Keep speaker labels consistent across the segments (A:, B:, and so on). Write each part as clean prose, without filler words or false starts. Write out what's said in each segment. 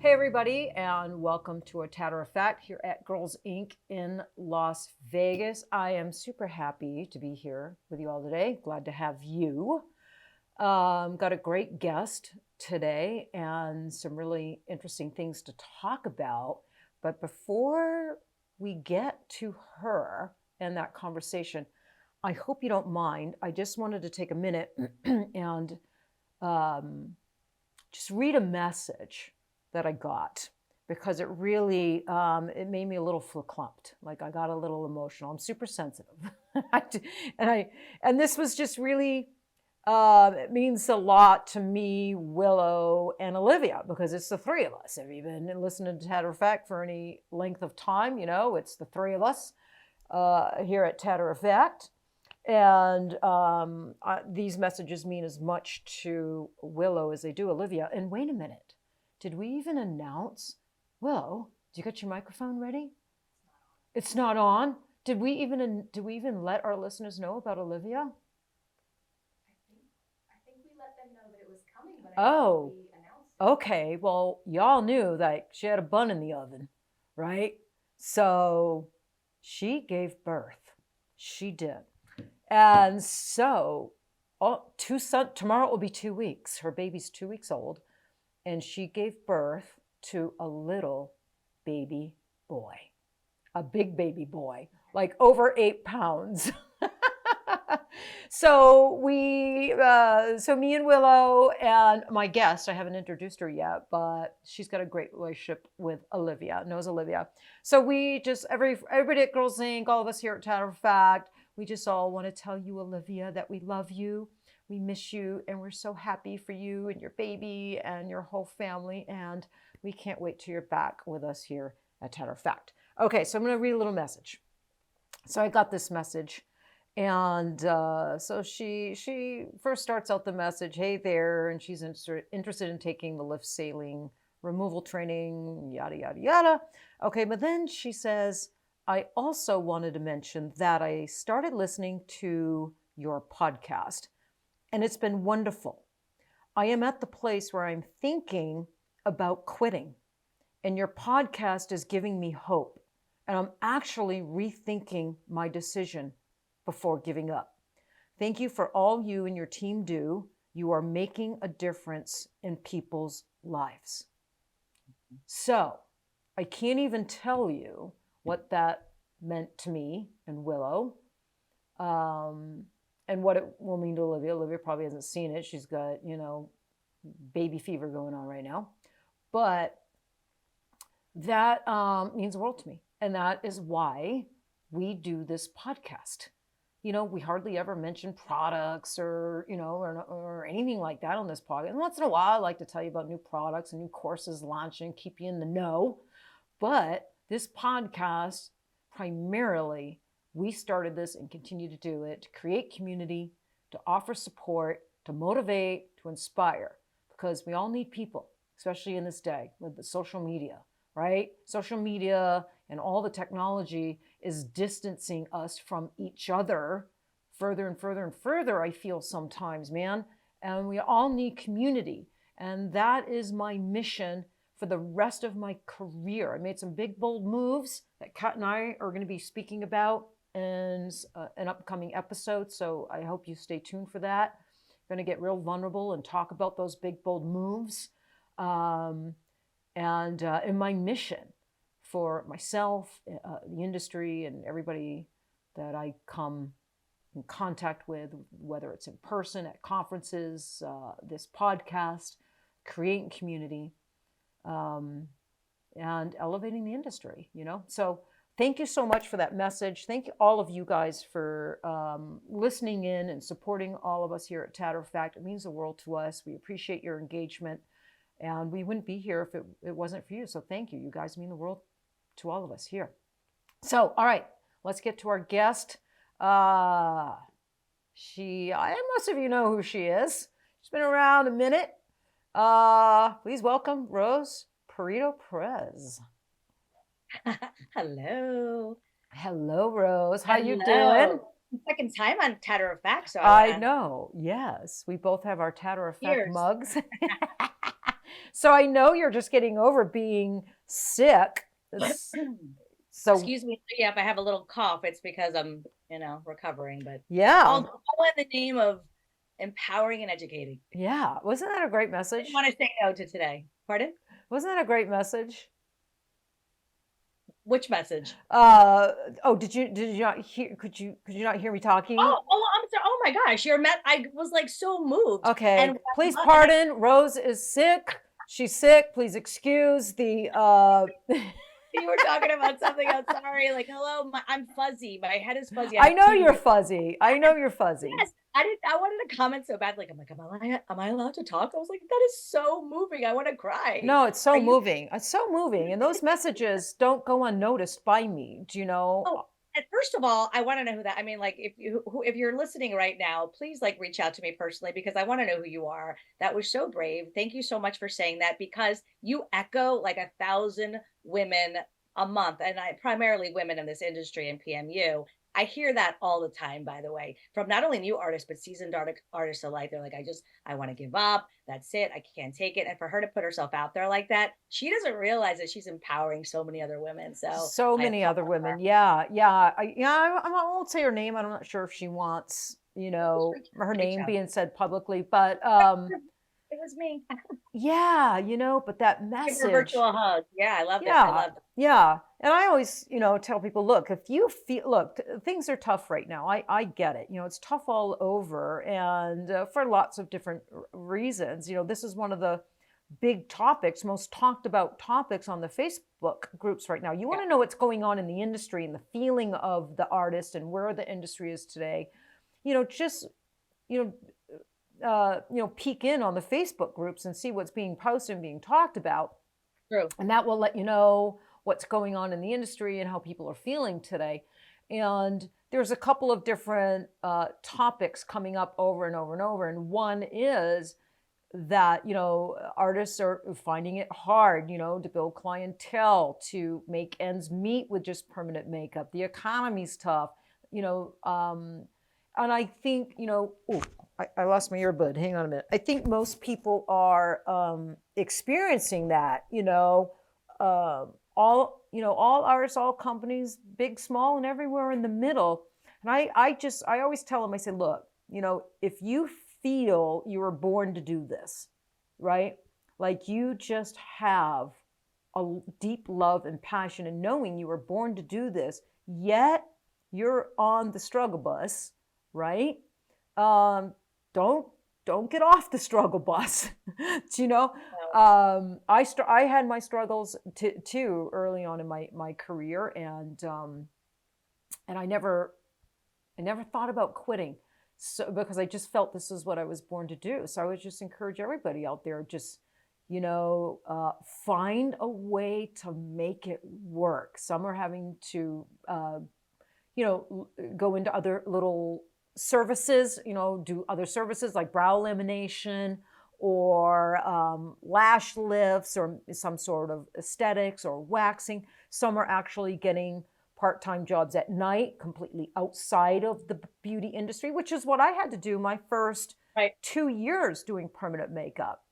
A: Hey everybody, and welcome to a Tatter-a-fact here at Girlz Ink in Las Vegas. I am super happy to be here with you all today. Glad to have you. Got a great guest today and some really interesting things to talk about. But before we get to her and that conversation, I hope you don't mind. I just wanted to take a minute and just read a message that I got, because it really, it made me a little verklempt. Like I got a little emotional. I'm super sensitive. and this was just really, it means a lot to me, Willow and Olivia, because it's the three of us. If you've been listening to Tatter-a-fact for any length of time, you know, it's the three of us here at Tatter-a-fact. And these messages mean as much to Willow as they do Olivia. And wait a minute. Did we even announce? Willow, did you get your microphone ready? It's not on. Did we even let our listeners know about Olivia?
B: I think we let them know that it was coming, but I don't think we announced it.
A: Okay. Well, y'all knew that she had a bun in the oven, right? So she gave birth. She did. And so tomorrow will be 2 weeks. Her baby's 2 weeks old. And she gave birth to a little baby boy, a big baby boy, like over 8 pounds. So me and Willow and my guest, I haven't introduced her yet, but she's got a great relationship with Olivia, knows Olivia. So we just, everybody at Girlz Ink, all of us here at Tatter-a-fact, we just all want to tell you, Olivia, that we love you. We miss you, and we're so happy for you and your baby and your whole family, and we can't wait till you're back with us here at Tatter-a-fact. Okay, so I'm going to read a little message. So I got this message, and so she first starts out the message, hey there, and she's interested in taking the lift sailing removal training, yada, yada, yada. Okay, but then she says, I also wanted to mention that I started listening to your podcast, and it's been wonderful. I am at the place where I'm thinking about quitting, and your podcast is giving me hope. And I'm actually rethinking my decision before giving up. Thank you for all you and your team do. You are making a difference in people's lives. So I can't even tell you what that meant to me and Willow. And what it will mean to Olivia. Olivia probably hasn't seen it. She's got, baby fever going on right now. But that means the world to me. And that is why we do this podcast. We hardly ever mention products or anything like that on this podcast. And once in a while, I like to tell you about new products and new courses launching, keep you in the know. But this podcast, primarily, we started this and continue to do it to create community, to offer support, to motivate, to inspire, because we all need people, especially in this day with the social media, right? Social media and all the technology is distancing us from each other further and further and further, I feel sometimes, man. And we all need community. And that is my mission for the rest of my career. I made some big, bold moves that Kat and I are going to be speaking about in an upcoming episode, so I hope you stay tuned for that. I'm going to get real vulnerable and talk about those big, bold moves, and my mission for myself, the industry, and everybody that I come in contact with, whether it's in person, at conferences, this podcast, creating community, and elevating the industry, So thank you so much for that message. Thank you, all of you guys, for listening in and supporting all of us here at Tatter-a-fact. It means the world to us. We appreciate your engagement, and we wouldn't be here if it wasn't for you. So thank you. You guys mean the world to all of us here. So, all right, let's get to our guest. Most of you know who she is. She's been around a minute. Please welcome Rose Prieto Perez.
B: Hello.
A: Hello, Rose. How you doing?
B: Second time on Tatter-a-fact. So
A: I know. Yes, we both have our Tatter-a-fact
B: Cheers.
A: mugs. So I know you're just getting over being sick. So
C: excuse me. Yeah, if I have a little cough, it's because I'm, recovering. But
A: yeah,
C: all in the name of empowering and educating.
A: yeah. Wasn't that a great
C: I
A: message?
C: didn't want to say no to today. Pardon?
A: Wasn't that a great message?
C: Which message?
A: Did you not hear? Could you not hear me talking?
C: I'm sorry. Oh my gosh, I was like so moved.
A: Okay,
C: and
A: please pardon. Rose is sick. She's sick. Please excuse the.
C: You were talking about something else. Sorry. Like, hello, I'm fuzzy. My head is fuzzy.
A: I know you're fuzzy. I know you're fuzzy.
C: Yes, I wanted to comment so bad. Like, I'm like, am I allowed to talk? I was like, that is so moving. I want to cry.
A: No, it's so moving. It's so moving, and those messages don't go unnoticed by me. Do you know?
C: Oh, and first of all, I want to know who that. I mean, like, if you're listening right now, please like reach out to me personally because I want to know who you are. That was so brave. Thank you so much for saying that because you echo like 1,000 women a month, and primarily women in this industry in PMU. I hear that all the time, by the way, from not only new artists, but seasoned artists alike. They're like, I want to give up. That's it. I can't take it. And for her to put herself out there like that, she doesn't realize that she's empowering so many other women. So
A: many other women. Yeah. I won't say her name. I'm not sure if she wants, her name being said publicly, but,
C: it was me.
A: Yeah, but that message.
C: Give her a virtual hug. Yeah, I love
A: yeah,
C: that. I love it.
A: Yeah. And I always, tell people, look, if you feel, things are tough right now. I get it. It's tough all over and for lots of different reasons. This is one of the big topics, most talked about topics on the Facebook groups right now. You want to know what's going on in the industry and the feeling of the artist and where the industry is today. Just, peek in on the Facebook groups and see what's being posted and being talked about.
C: True.
A: And that will let you know what's going on in the industry and how people are feeling today. And there's a couple of different topics coming up over and over and over. And one is that, artists are finding it hard, to build clientele, to make ends meet with just permanent makeup. The economy's tough, and I think, I lost my earbud. Hang on a minute. I think most people are experiencing that, all artists, all companies, big, small, and everywhere in the middle. And I always tell them, I say, look, if you feel you were born to do this, right? Like you just have a deep love and passion and knowing you were born to do this, yet you're on the struggle bus, right? Don't get off the struggle bus. I had my struggles too early on in my career, and I never thought about quitting. So because I just felt this is what I was born to do. So I would just encourage everybody out there, just find a way to make it work. Some are having to go into other little services, do other services like brow lamination or lash lifts or some sort of aesthetics or waxing. Some are actually getting part-time jobs at night, completely outside of the beauty industry, which is what I had to do my first 2 years doing permanent makeup.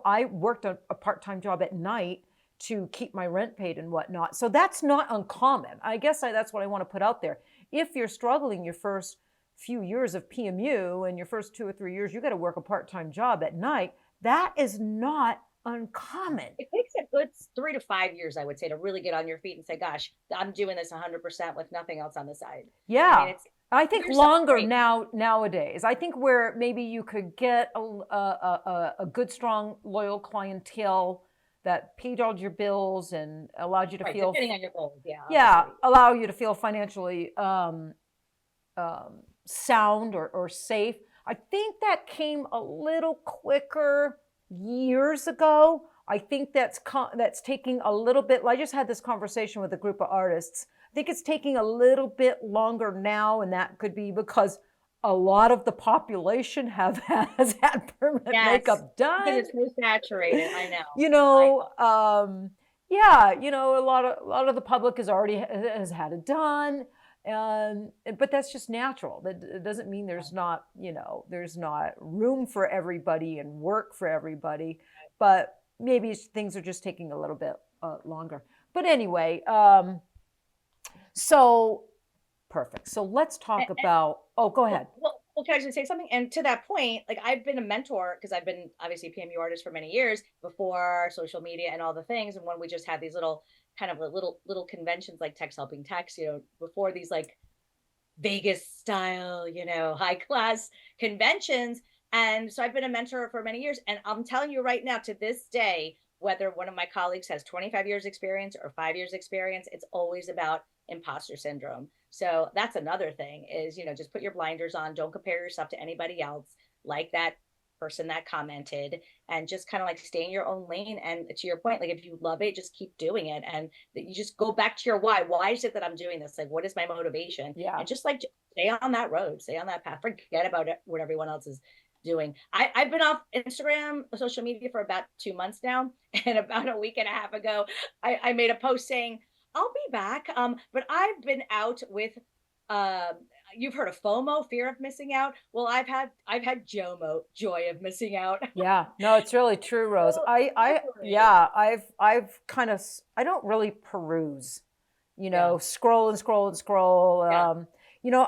A: I worked a part-time job at night to keep my rent paid and whatnot. So that's not uncommon. I guess that's what I want to put out there. If you're struggling your first few years of PMU and your first 2 or 3 years, you got to work a part-time job at night. That is not uncommon.
C: It takes a good 3 to 5 years, I would say, to really get on your feet and say, gosh, I'm doing this 100% with nothing else on the side.
A: Yeah. I think longer nowadays. I think where maybe you could get a good, strong, loyal clientele that paid all your bills and allowed you to feel
C: depending on your goals.
A: Allow you to feel financially sound or safe. I think that came a little quicker years ago. I think that's taking a little bit. I just had this conversation with a group of artists. I think it's taking a little bit longer now, and that could be because a lot of the population has had permanent makeup done.
C: It's so saturated. I
A: know. A lot of the public has had it done. But that's just natural. That doesn't mean there's not room for everybody and work for everybody. But maybe things are just taking a little bit longer. But anyway, so perfect. So let's talk about, go ahead.
C: Well, can I just say something? And to that point, like I've been a mentor because I've been obviously PMU artist for many years before social media and all the things. And when we just had these little kind of little conventions like Text Helping Text, before these like Vegas style, high class conventions. And so I've been a mentor for many years. And I'm telling you right now, to this day, whether one of my colleagues has 25 years experience or 5 years experience, it's always about imposter syndrome. So that's another thing is, just put your blinders on. Don't compare yourself to anybody else, like that person that commented, and just kind of like stay in your own lane. And to your point, like if you love it, just keep doing it. And you just go back to your why. Why is it that I'm doing this? Like, what is my motivation?
A: Yeah.
C: And just like stay on that road, stay on that path. Forget about it, what everyone else is doing. I've been off Instagram, social media for about 2 months now. And about a week and a half ago, I made a post saying, I'll be back. But I've been out with, you've heard of FOMO, fear of missing out. Well, I've had JOMO, joy of missing out.
A: Yeah, no, it's really true, Rose. I've kind of, I don't really peruse, scroll and scroll and scroll. Yeah.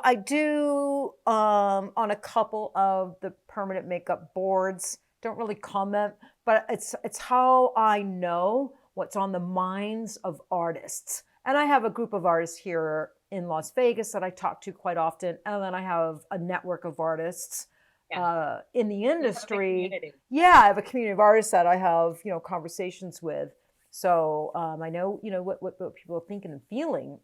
A: I do on a couple of the permanent makeup boards, don't really comment, but it's how I know what's on the minds of artists. And I have a group of artists here in Las Vegas that I talk to quite often. And then I have a network of artists in the industry. Yeah, I have a community of artists that I have, conversations with. So I know, what people are thinking and feeling.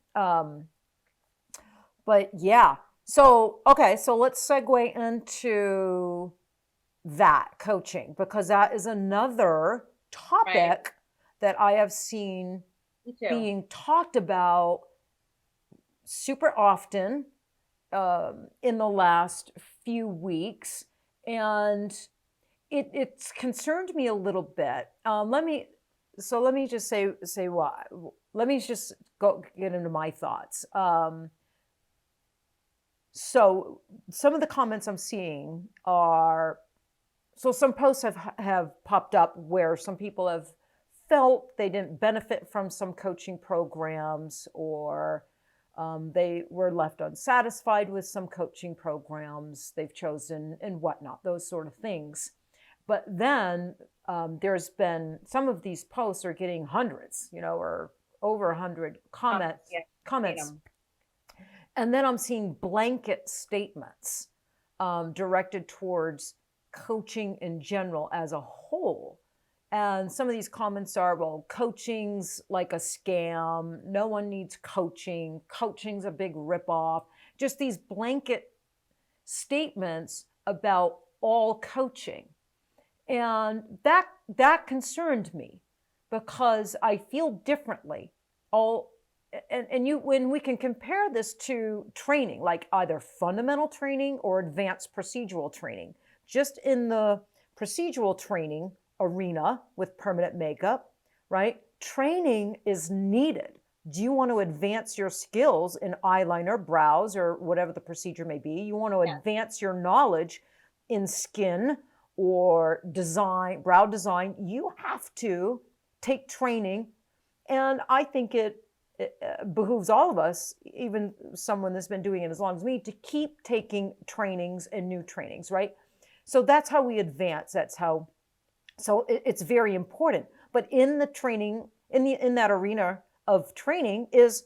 A: But yeah, so, okay, so let's segue into that coaching, because that is another topic that I have seen being talked about super often in the last few weeks. And it's concerned me a little bit. Let me just say why. Let me just get into my thoughts. So some of the comments I'm seeing are, so some posts have popped up where some people have felt they didn't benefit from some coaching programs, or they were left unsatisfied with some coaching programs they've chosen and whatnot, those sort of things. But then there's been, some of these posts are getting hundreds, or over 100 comments. And then I'm seeing blanket statements directed towards coaching in general as a whole. And some of these comments are, well, coaching's like a scam. No one needs coaching. Coaching's a big ripoff. Just these blanket statements about all coaching. And that concerned me, because I feel differently. When we can compare this to training, like either fundamental training or advanced procedural training. Just in the procedural training arena with permanent makeup, right? Training is needed. Do you want to advance your skills in eyeliner, brows, or whatever the procedure may be? You want to advance your knowledge in skin or design, brow design. You have to take training. And I think it behooves all of us, even someone that's been doing it as long as me, to keep taking trainings and new trainings, right? So that's how we advance. So it's very important. But in the training, in that arena of training is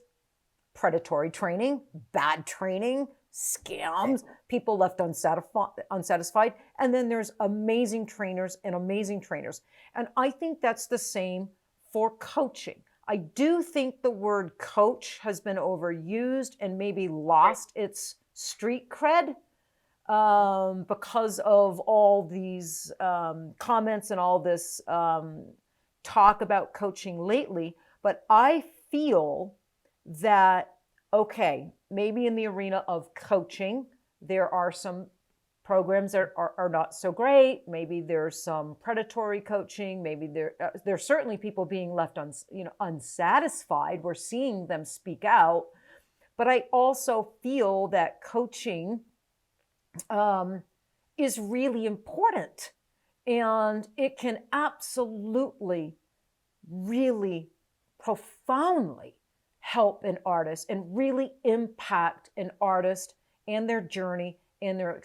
A: predatory training, bad training, scams, people left unsatisfied. And then there's amazing trainers and amazing trainers. And I think that's the same for coaching. I do think the word coach has been overused and maybe lost its street cred because of all these comments and all this talk about coaching lately. But I feel that, okay, maybe in the arena of coaching, there are some programs that are not so great. Maybe there's some predatory coaching. Maybe there's certainly people being left unsatisfied. We're seeing them speak out. But I also feel that coaching is really important. And it can absolutely, really profoundly help an artist and really impact an artist and their journey and their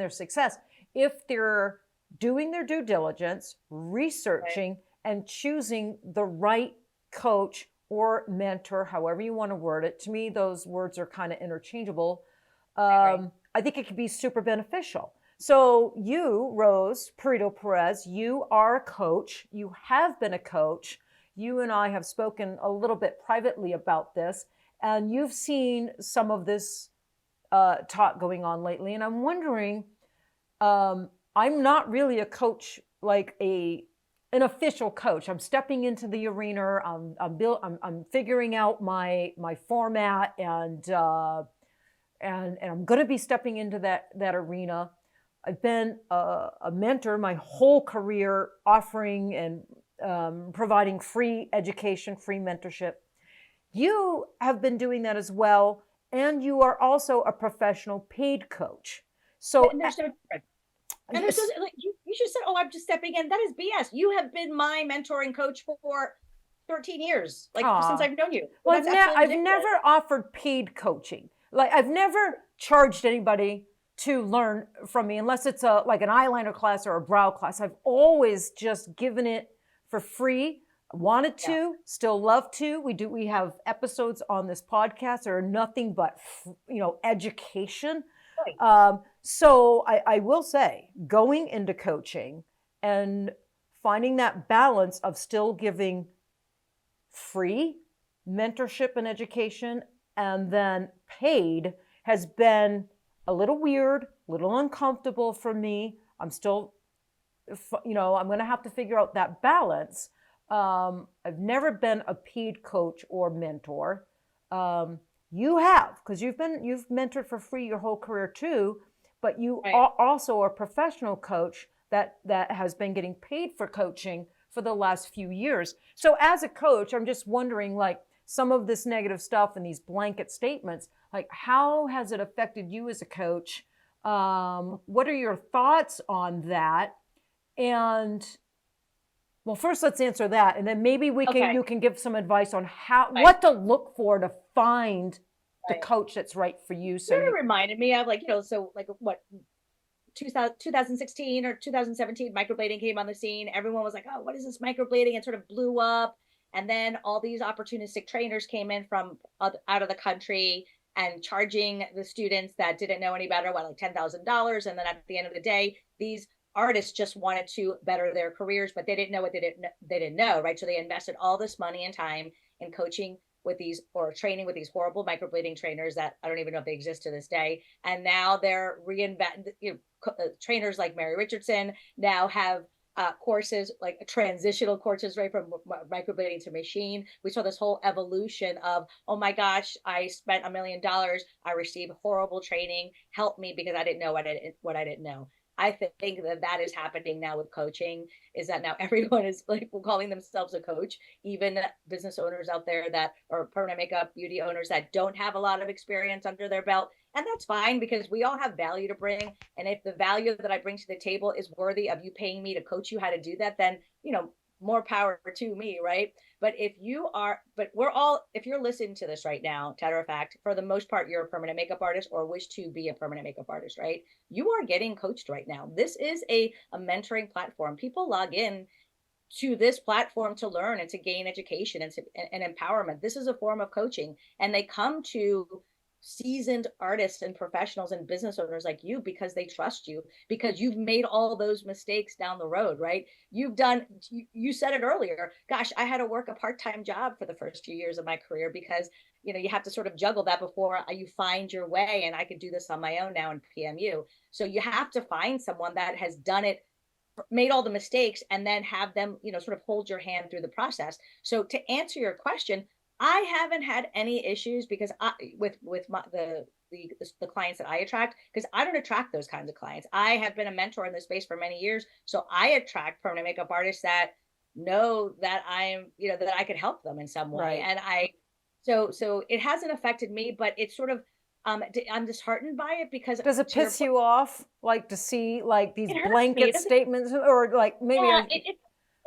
A: success if they're doing their due diligence, researching, and choosing the right coach or mentor, however you want to word it. To me, those words are kind of interchangeable. I think it could be super beneficial. So you, Rose Prieto Perez, you are a coach. You have been a coach. You and I have spoken a little bit privately about this, and you've seen some of this talk going on lately. And I'm wondering, I'm not really a coach, like an official coach. I'm stepping into the arena. I'm figuring out my format, and I'm going to be stepping into that arena. I've been a mentor my whole career, offering and providing free education, free mentorship. You have been doing that as well, and you are also a professional paid coach. So
C: and there's no difference. And there's like you just said, "Oh, I'm just stepping in." That is BS. You have been my mentoring coach for 13 years, like since I've known you.
A: Well, I've never offered paid coaching. Like I've never charged anybody to learn from me, unless it's like an eyeliner class or a brow class. I've always just given it for free. Wanted to, still love to. We have episodes on this podcast that are nothing but education. Right. So I will say, going into coaching and finding that balance of still giving free mentorship and education and then paid has been a little weird, a little uncomfortable for me. I'm still, I'm going to have to figure out that balance. I've never been a paid coach or mentor. You have, because you've mentored for free your whole career too, but you are also a professional coach that has been getting paid for coaching for the last few years. So as a coach, I'm just wondering, like, some of this negative stuff and these blanket statements, like, how has it affected you as a coach? What are your thoughts on that? And well, first let's answer that, and then maybe you can give some advice on what to look for to find the coach that's right for you. So
C: it reminded me of so what 2016 or 2017, microblading came on the scene. Everyone was like, "Oh, what is this microblading?" It sort of blew up, and then all these opportunistic trainers came in from out of the country and charging the students that didn't know any better, like $10,000, and then at the end of the day, these artists just wanted to better their careers, but they didn't know what they didn't know, right? So they invested all this money and time in coaching with these, or training with these horrible microblading trainers that I don't even know if they exist to this day. And now they're trainers like Mary Richardson now have courses, like transitional courses, right, from microblading to machine. We saw this whole evolution of, oh my gosh, I spent $1 million, I received horrible training, help me because I didn't know what I didn't know. I think that is happening now with coaching, is that now everyone is like calling themselves a coach, even business owners out there that are permanent makeup beauty owners that don't have a lot of experience under their belt. And that's fine, because we all have value to bring. And if the value that I bring to the table is worthy of you paying me to coach you how to do that, then, more power to me, right? But if you're listening to this right now, Tatter-a-fact, for the most part, you're a permanent makeup artist or wish to be a permanent makeup artist, right? You are getting coached right now. This is a mentoring platform. People log in to this platform to learn and to gain education and empowerment. This is a form of coaching, and they come to seasoned artists and professionals and business owners like you because they trust you, because you've made all those mistakes down the road, right? You said it earlier, gosh, I had to work a part-time job for the first few years of my career because you have to sort of juggle that before you find your way. And I could do this on my own now in PMU. So you have to find someone that has done it, made all the mistakes, and then have them sort of hold your hand through the process. So to answer your question, I haven't had any issues because with the clients that I attract, because I don't attract those kinds of clients. I have been a mentor in this space for many years, so I attract permanent makeup artists that know that I'm, that I could help them in some way. Right. And so it hasn't affected me, but it's sort of, I'm disheartened by it because
A: does it piss you off, like to see like these
C: it hurts me.
A: blanket statements, or like maybe,
C: Yeah, it's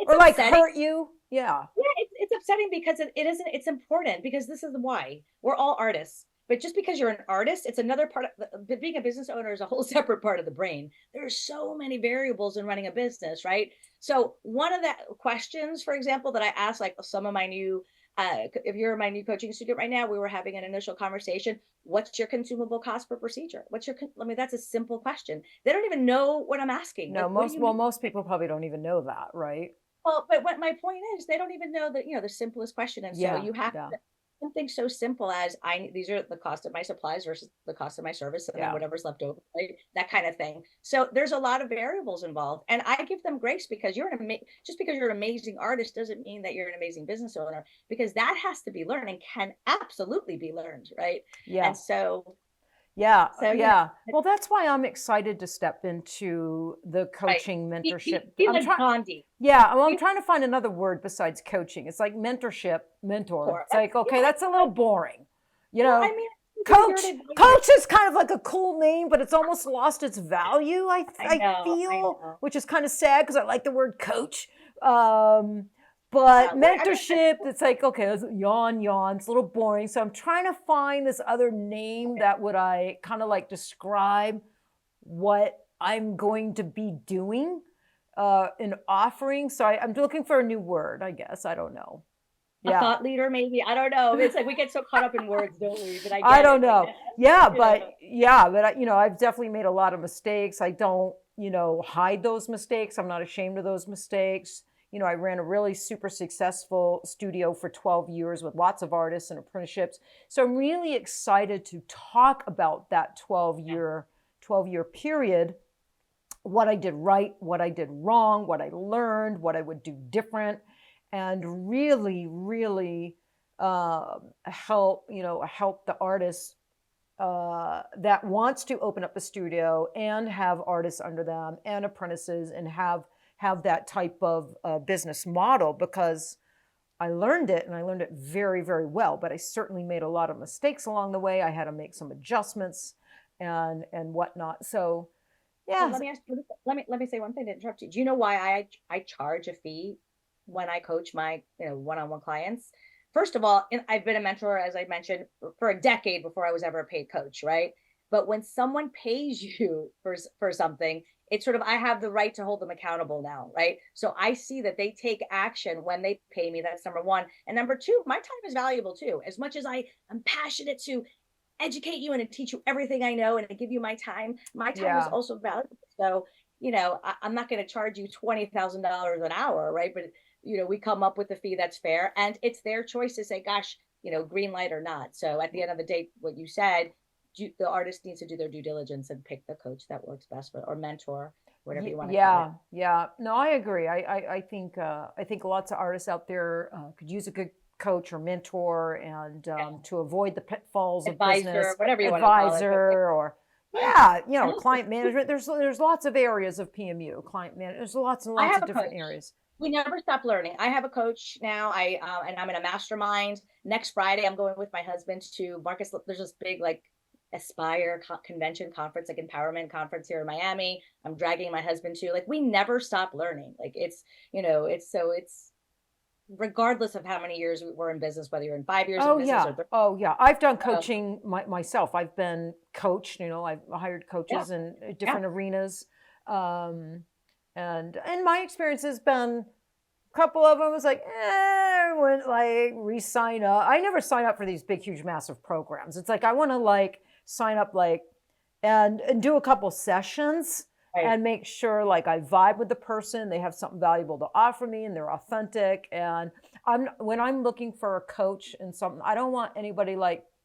A: or like
C: upsetting.
A: hurt you? Yeah.
C: Yeah, it's upsetting because it isn't. It's important because this is why we're all artists. But just because you're an artist, it's another part of being a business owner is a whole separate part of the brain. There are so many variables in running a business, right? So one of the questions, for example, that I asked like some of my new, if you're my new coaching student right now, we were having an initial conversation. What's your consumable cost per procedure? I mean, that's a simple question. They don't even know what I'm asking.
A: No,
C: Like,
A: most people probably don't even know that, right?
C: Well, but what my point is, they don't even know that, the simplest question. And so you have to something so simple as these are the cost of my supplies versus the cost of my service and then whatever's left over, right? That kind of thing. So there's a lot of variables involved. And I give them grace because just because you're an amazing artist doesn't mean that you're an amazing business owner, because that has to be learned and can absolutely be learned, right?
A: Yeah.
C: And so
A: yeah. Well, that's why I'm excited to step into the coaching mentorship. I'm trying to find another word besides coaching. It's like mentorship, mentor. It's like, okay, that's a little boring. I mean, coach is kind of like a cool name, but it's almost lost its value. I feel, which is kind of sad because I like the word coach. But mentorship, it's like, okay, it's yawn. It's a little boring. So I'm trying to find this other name that would I kind of like describe what I'm going to be doing in offering. So I'm looking for a new word, I guess. I don't know.
C: A thought leader, maybe. I don't know. It's like we get so caught up in words, don't we? But
A: I don't know. I've definitely made a lot of mistakes. I don't, hide those mistakes. I'm not ashamed of those mistakes. I ran a really super successful studio for 12 years with lots of artists and apprenticeships. So I'm really excited to talk about that 12-year period, what I did right, what I did wrong, what I learned, what I would do different, and really, really help the artists that wants to open up a studio and have artists under them and apprentices and have that type of business model, because I learned it and I learned it very, very well, but I certainly made a lot of mistakes along the way. I had to make some adjustments and whatnot. So, yeah.
C: Well, let me ask you, let me say one thing to interrupt you. Do you know why I charge a fee when I coach my, one-on-one clients? First of all, I've been a mentor, as I mentioned, for a decade before I was ever a paid coach, right? But when someone pays you for something, it's sort of, I have the right to hold them accountable now, right? So I see that they take action when they pay me. That's number one. And number two, my time is valuable too. As much as I'm passionate to educate you and to teach you everything I know and to give you my time is also valuable. So, I'm not going to charge you $20,000 an hour, right? But, we come up with a fee that's fair, and it's their choice to say, gosh, green light or not. So at the end of the day, what you said, the artist needs to do their due diligence and pick the coach that works best or mentor, whatever you want to call it.
A: Yeah. No, I agree. I think lots of artists out there could use a good coach or mentor, and to avoid the pitfalls of business,
C: whatever you want to call it.
A: Or client management. There's lots of areas of PMU, client management. There's lots and lots of different areas.
C: We never stop learning. I have a coach now. And I'm in a mastermind. Next Friday, I'm going with my husband to Marcus. There's this big Aspire convention conference, empowerment conference here in Miami. I'm dragging my husband to. We never stop learning. It's regardless of how many years we're in business, whether you're in 5 years in business or
A: I've done coaching myself. I've been coached. I've hired coaches in different arenas, and my experience has been, a couple of them was I went re-sign up. I never sign up for these big, huge, massive programs. It's I want to sign up and do a couple sessions and make sure I vibe with the person, they have something valuable to offer me, and they're authentic. And when I'm looking for a coach and something, I don't want anybody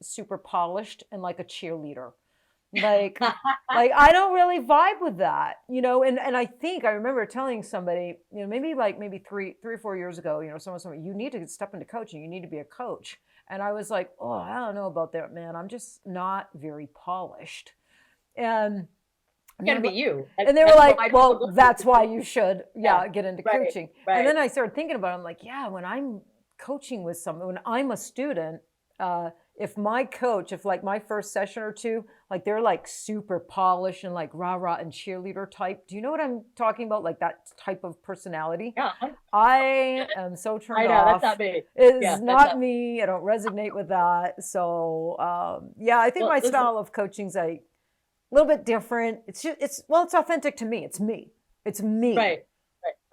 A: super polished and a cheerleader. I don't really vibe with that, and I think I remember telling somebody, maybe 3 or 4 years ago, someone told me, you need to step into coaching. You need to be a coach. And I was like, oh, I don't know about that, man. I'm just not very polished. And
C: it's going to be you.
A: And they were like, well, that's why you should, get into coaching. Right. And then I started thinking about it. I'm like, when I'm coaching with someone, when I'm a student, if my coach, if like my first session or two, like they're like super polished and like rah rah and cheerleader type. Do you know what I'm talking about? Like that type of personality.
C: Yeah.
A: I am so
C: I
A: turned
C: know that's
A: off.
C: not me.
A: It
C: Yeah,
A: is
C: that's
A: not me. I don't resonate with that. So yeah, I think
C: well,
A: my
C: listen,
A: style of coaching's a little bit different. It's just, it's authentic to me. It's me. It's me.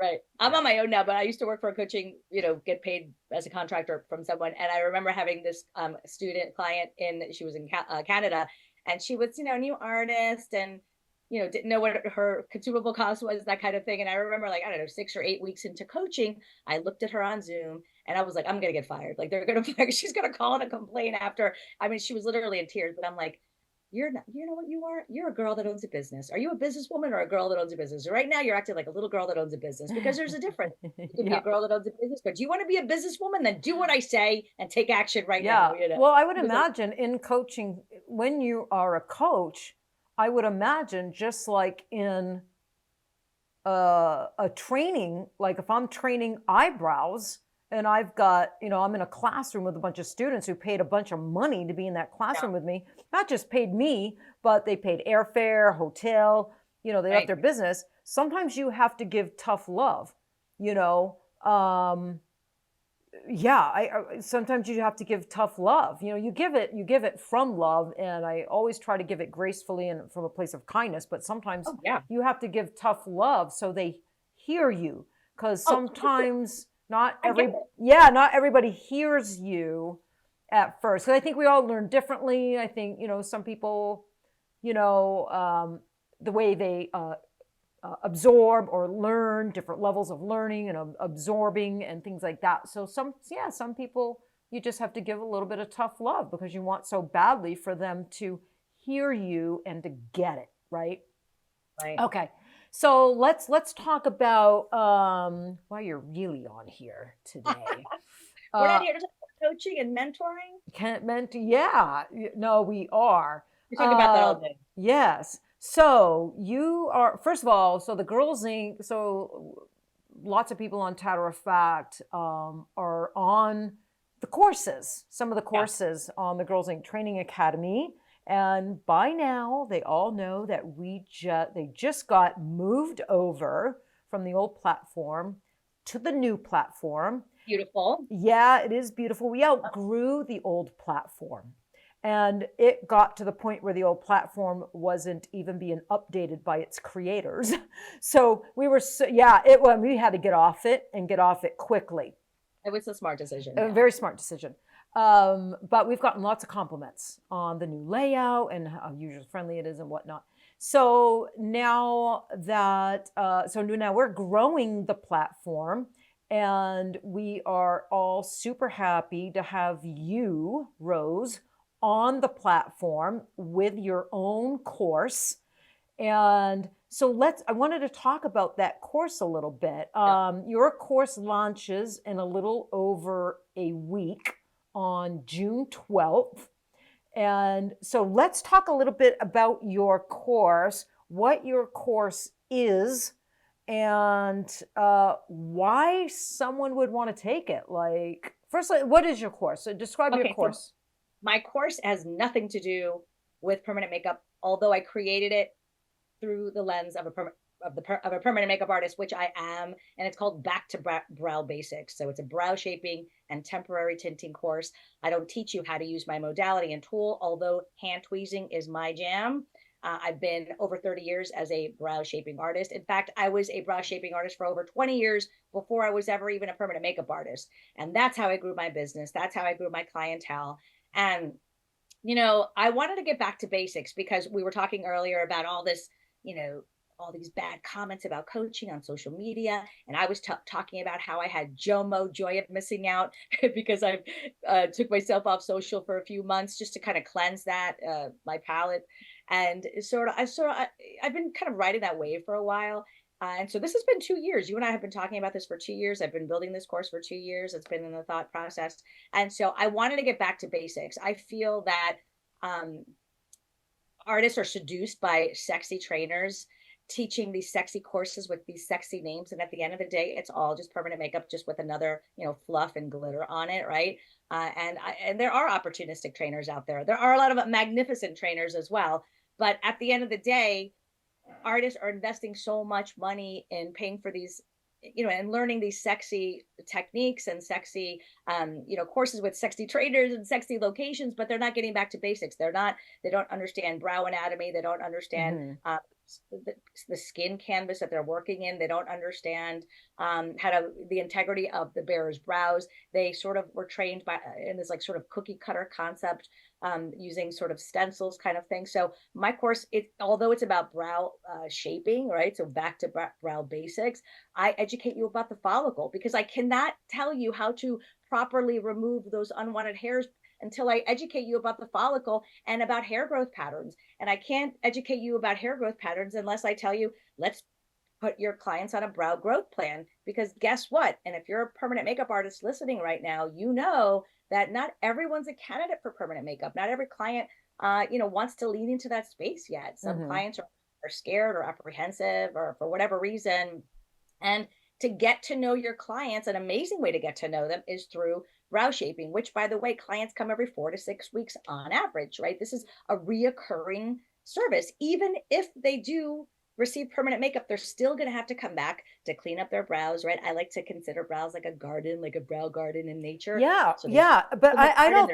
C: right. I'm on my own now, but I used to work for a coaching, get paid as a contractor from someone. And I remember having this student client she was in Canada, and she was, a new artist and, didn't know what her consumable cost was, that kind of thing. And I remember like, I don't know, 6 or 8 weeks into coaching, I looked at her on Zoom and I was like, I'm going to get fired. Like they're going to fire, she's going to call in a complaint after. I mean, she was literally in tears, but I'm like, you're not, you know what you are? You're a girl that owns a business. Are you a businesswoman or a girl that owns a business? Right now you're acting like a little girl that owns a business, because there's a difference. You can be a girl that owns a business, but do you want to be a businesswoman? Then do what I say and take action right now.
A: Well, I would imagine in coaching, when you are a coach, I would imagine just like in a training, like if I'm training eyebrows and I've got, I'm in a classroom with a bunch of students who paid a bunch of money to be in that classroom with me, not just paid me, but they paid airfare, hotel, they left their business. Sometimes you have to give tough love, sometimes you have to give tough love. You give it from love, and I always try to give it gracefully and from a place of kindness, but sometimes you have to give tough love so they hear you, because sometimes not everybody hears you at first. Because I think we all learn differently. I think, some people, the way they absorb or learn, different levels of learning and absorbing and things like that. So some people, you just have to give a little bit of tough love because you want so badly for them to hear you and to get it, right?
C: Right.
A: Okay. So let's talk about why you're really on here today.
C: We're not here to talk about coaching and mentoring.
A: No, we are.
C: We're talking about that all day.
A: Yes. So you are, first of all, so the Girlz Ink, so lots of people on Tatter-a-fact are on the courses, some of the courses on the Girlz Ink Training Academy. And by now, they all know that they just got moved over from the old platform to the new platform.
C: Beautiful.
A: Yeah, it is beautiful. We outgrew the old platform. And it got to the point where the old platform wasn't even being updated by its creators. So we were, we had to get off it and get off it quickly.
C: It was a smart decision.
A: A very smart decision. But we've gotten lots of compliments on the new layout and how user-friendly it is and whatnot. So now now we're growing the platform, and we are all super happy to have you, Rose, on the platform with your own course. And so I wanted to talk about that course a little bit. Your course launches in a little over a week on June 12th. And so let's talk a little bit about your course, what your course is, and why someone would want to take it. Like, firstly, what is your course? So describe your course.
C: So my course has nothing to do with permanent makeup, although I created it through the lens of a permanent makeup artist, which I am, and it's called Back to Brow Basics. So it's a brow shaping and temporary tinting course. I don't teach you how to use my modality and tool, although hand tweezing is my jam. I've been over 30 years as a brow shaping artist. In fact, I was a brow shaping artist for over 20 years before I was ever even a permanent makeup artist. And that's how I grew my business. That's how I grew my clientele. And, I wanted to get back to basics because we were talking earlier about all this, all these bad comments about coaching on social media. And I was talking about how I had JOMO, joy of missing out, because I took myself off social for a few months just to kind of cleanse that, my palate. And I've been kind of riding that wave for a while. And so this has been 2 years. You and I have been talking about this for 2 years. I've been building this course for 2 years. It's been in the thought process. And so I wanted to get back to basics. I feel that artists are seduced by sexy trainers teaching these sexy courses with these sexy names. And at the end of the day, it's all just permanent makeup, just with another, fluff and glitter on it. Right. And there are opportunistic trainers out there. There are a lot of magnificent trainers as well. But at the end of the day, artists are investing so much money in paying for these, and learning these sexy techniques and sexy, courses with sexy trainers and sexy locations, but they're not getting back to basics. They don't understand brow anatomy. They don't understand the skin canvas that they're working in. They don't understand the integrity of the bearer's brows. They sort of were trained in this like sort of cookie cutter concept, using sort of stencils kind of thing. So my course, although it's about brow shaping, right? So back to brow basics, I educate you about the follicle, because I cannot tell you how to properly remove those unwanted hairs until I educate you about the follicle and about hair growth patterns. And I can't educate you about hair growth patterns unless I tell you, let's put your clients on a brow growth plan. Because guess what? And if you're a permanent makeup artist listening right now, you know that not everyone's a candidate for permanent makeup. Not every client, wants to lean into that space yet. Some clients are scared or apprehensive or for whatever reason. And to get to know your clients, an amazing way to get to know them is through brow shaping, which, by the way, clients come every 4 to 6 weeks on average, right? This is a reoccurring service. Even if they do receive permanent makeup, they're still going to have to come back to clean up their brows, right? I like to consider brows like a garden, like a brow garden in nature.
A: Yeah,
C: So
A: yeah. But I don't,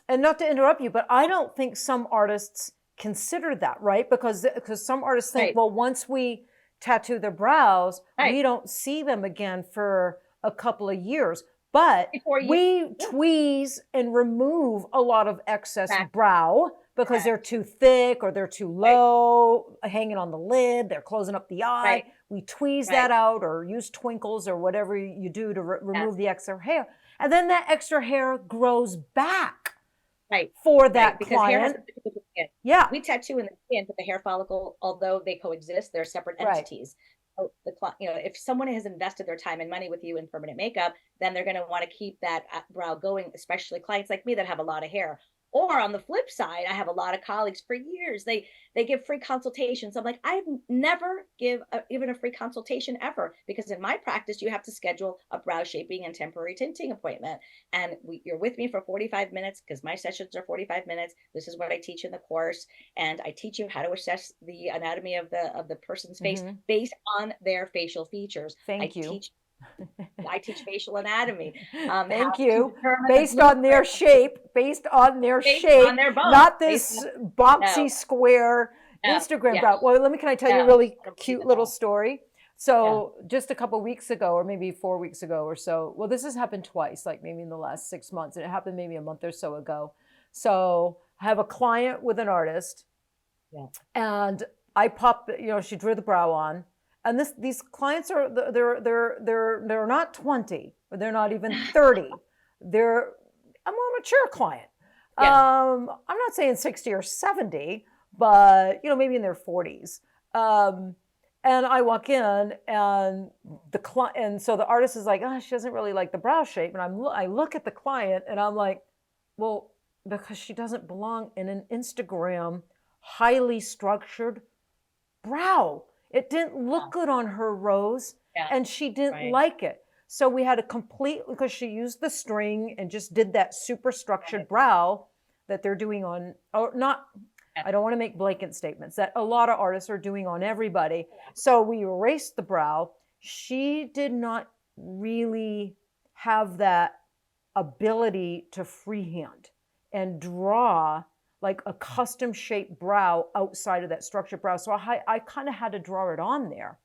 A: and not to interrupt you, but I don't think some artists consider that, right? Because some artists think,
C: Right.
A: well, once we tattoo their brows,
C: Right.
A: we don't see them again for a couple of years. But we tweeze and remove a lot of excess brow because they're too thick or they're too low, hanging on the lid, they're closing up the eye.
C: Right.
A: We tweeze that out or use twinkles or whatever you do to remove the extra hair. And then that extra hair grows back for that
C: because
A: client.
C: hair has to do with the skin.
A: Yeah.
C: We tattoo in the skin, but the hair follicle, although they coexist, they're separate entities. So if someone has invested their time and money with you in permanent makeup, then they're going to want to keep that brow going, especially clients like me that have a lot of hair. Or on the flip side, I have a lot of colleagues for years. They give free consultations. I'm like, I've never given a free consultation ever, because in my practice, you have to schedule a brow shaping and temporary tinting appointment. And you're with me for 45 minutes because my sessions are 45 minutes. This is what I teach in the course. And I teach you how to assess the anatomy of the person's face based on their facial features. I teach facial anatomy.
A: Thank you. Based on their shape, on their not this boxy square Instagram brow. Well, can I tell you a really cute little story? So just a couple of weeks ago, or maybe 4 weeks ago or so, well, this has happened twice, like maybe in the last 6 months, and it happened maybe a month or so ago. So I have a client with an artist, and I pop, she drew the brow on. And these clients are they're not 20, or they're not even 30. They're a more mature client. I'm not saying 60 or 70, but maybe in their 40s. And I walk in, and so the artist is like, oh, she doesn't really like the brow shape. And I look at the client, and I'm like, well, because she doesn't belong in an Instagram highly structured brow. It didn't look good on her, Rose, and she didn't like it. So we had because she used the string and just did that super structured brow that they're doing on, I don't want to make blanket statements, that a lot of artists are doing on everybody. So we erased the brow. She did not really have that ability to freehand and draw like a custom shaped brow outside of that structured brow. So I kind of had to draw it on there.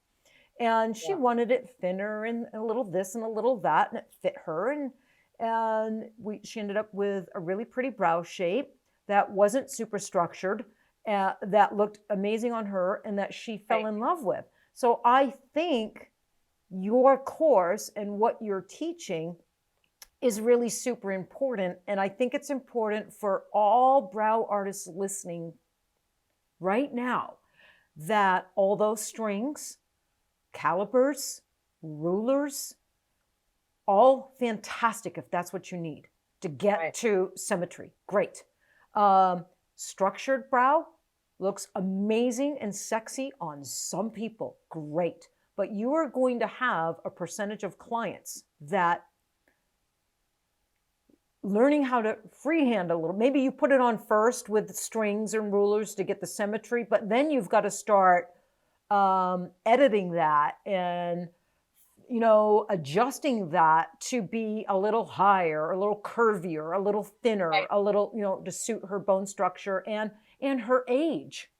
A: And she wanted it thinner and a little this and a little that, and it fit her. And she ended up with a really pretty brow shape that wasn't super structured, that looked amazing on her, and that she fell in love with. So I think your course and what you're teaching is really super important. And I think it's important for all brow artists listening right now that all those strings, calipers, rulers, all fantastic if that's what you need to get to symmetry. Great. Structured brow, looks amazing and sexy on some people. Great. But you are going to have a percentage of clients that learning how to freehand a little. Maybe you put it on first with strings and rulers to get the symmetry, but then you've got to start editing that and, you know, adjusting that to be a little higher, a little curvier, a little thinner,
C: Right.
A: a little, you know, to suit her bone structure and her age.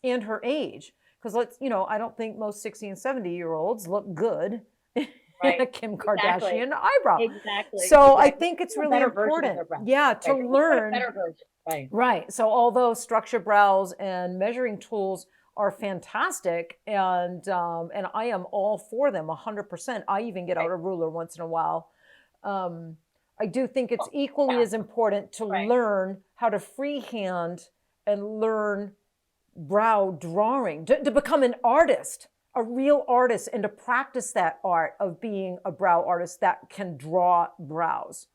A: Because let's, you know, I don't think most 60 and 70-year-olds look good in a Kim Kardashian eyebrow.
C: Exactly.
A: So I think it's really
C: better version of
A: important.
C: their brow.
A: Yeah, to
C: Right.
A: learn.
C: Better version. Right.
A: Right. So although structure brows and measuring tools are fantastic, and I am all for them 100%. I even get out a ruler once in a while. I do think it's equally as important to learn how to freehand and learn brow drawing, to become an artist, a real artist, and to practice that art of being a brow artist that can draw brows.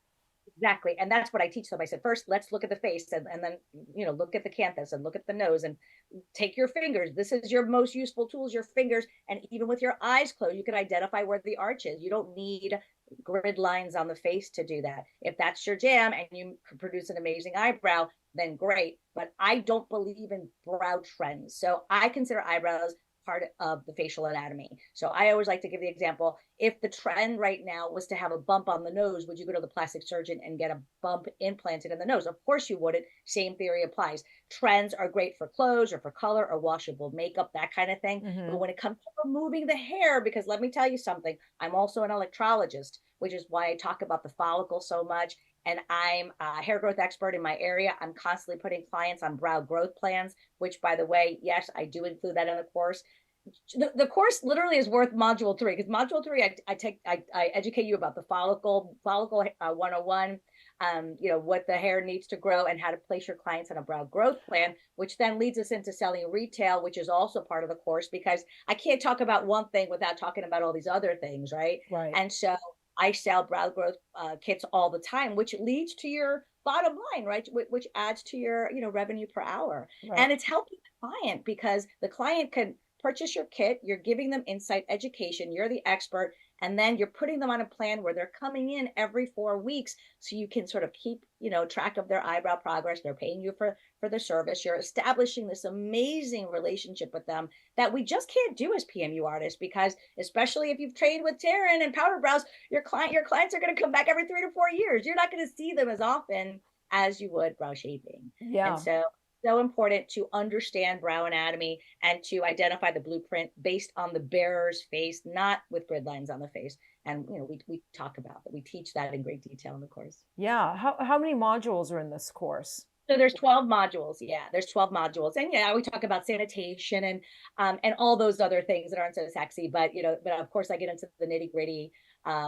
C: Exactly. And that's what I teach them. I said, first, let's look at the face and then, you know, look at the canthus and look at the nose and take your fingers. This is your most useful tools, your fingers. And even with your eyes closed, you can identify where the arch is. You don't need grid lines on the face to do that. If that's your jam and you produce an amazing eyebrow, then great. But I don't believe in brow trends. So I consider eyebrows part of the facial anatomy. So I always like to give the example, if the trend right now was to have a bump on the nose, would you go to the plastic surgeon and get a bump implanted in the nose? Of course you wouldn't. Same theory applies. Trends are great for clothes or for color or washable makeup, that kind of thing.
A: Mm-hmm.
C: But when it comes to removing the hair, because let me tell you something, I'm also an electrologist, which is why I talk about the follicle so much. And I'm a hair growth expert in my area. I'm constantly putting clients on brow growth plans, which, by the way, yes, I do include that in the course. The course literally is worth module 3, because module 3, I educate you about the follicle 101, you know, what the hair needs to grow and how to place your clients on a brow growth plan, which then leads us into selling retail, which is also part of the course, because I can't talk about one thing without talking about all these other things, right?
A: Right.
C: And so I sell brow growth kits all the time, which leads to your bottom line, right? Which adds to your, you know, revenue per hour.
A: Right.
C: And it's helping the client because the client can purchase your kit. You're giving them insight education. You're the expert. And then you're putting them on a plan where they're coming in every 4 weeks. So you can sort of keep, you know, track of their eyebrow progress. They're paying you for the service. You're establishing this amazing relationship with them that we just can't do as PMU artists, because especially if you've trained with Teryn and powder brows, your clients are going to come back every 3 to 4 years. You're not going to see them as often as you would brow shaping.
A: Yeah.
C: And so important to understand brow anatomy and to identify the blueprint based on the bearer's face, not with grid lines on the face. And, you know, we talk about that. We teach that in great detail in the course.
A: Yeah. How many modules are in this course?
C: So there's 12 modules. Yeah, there's 12 modules. And yeah, we talk about sanitation and all those other things that aren't so sexy, but, you know, but of course I get into the nitty gritty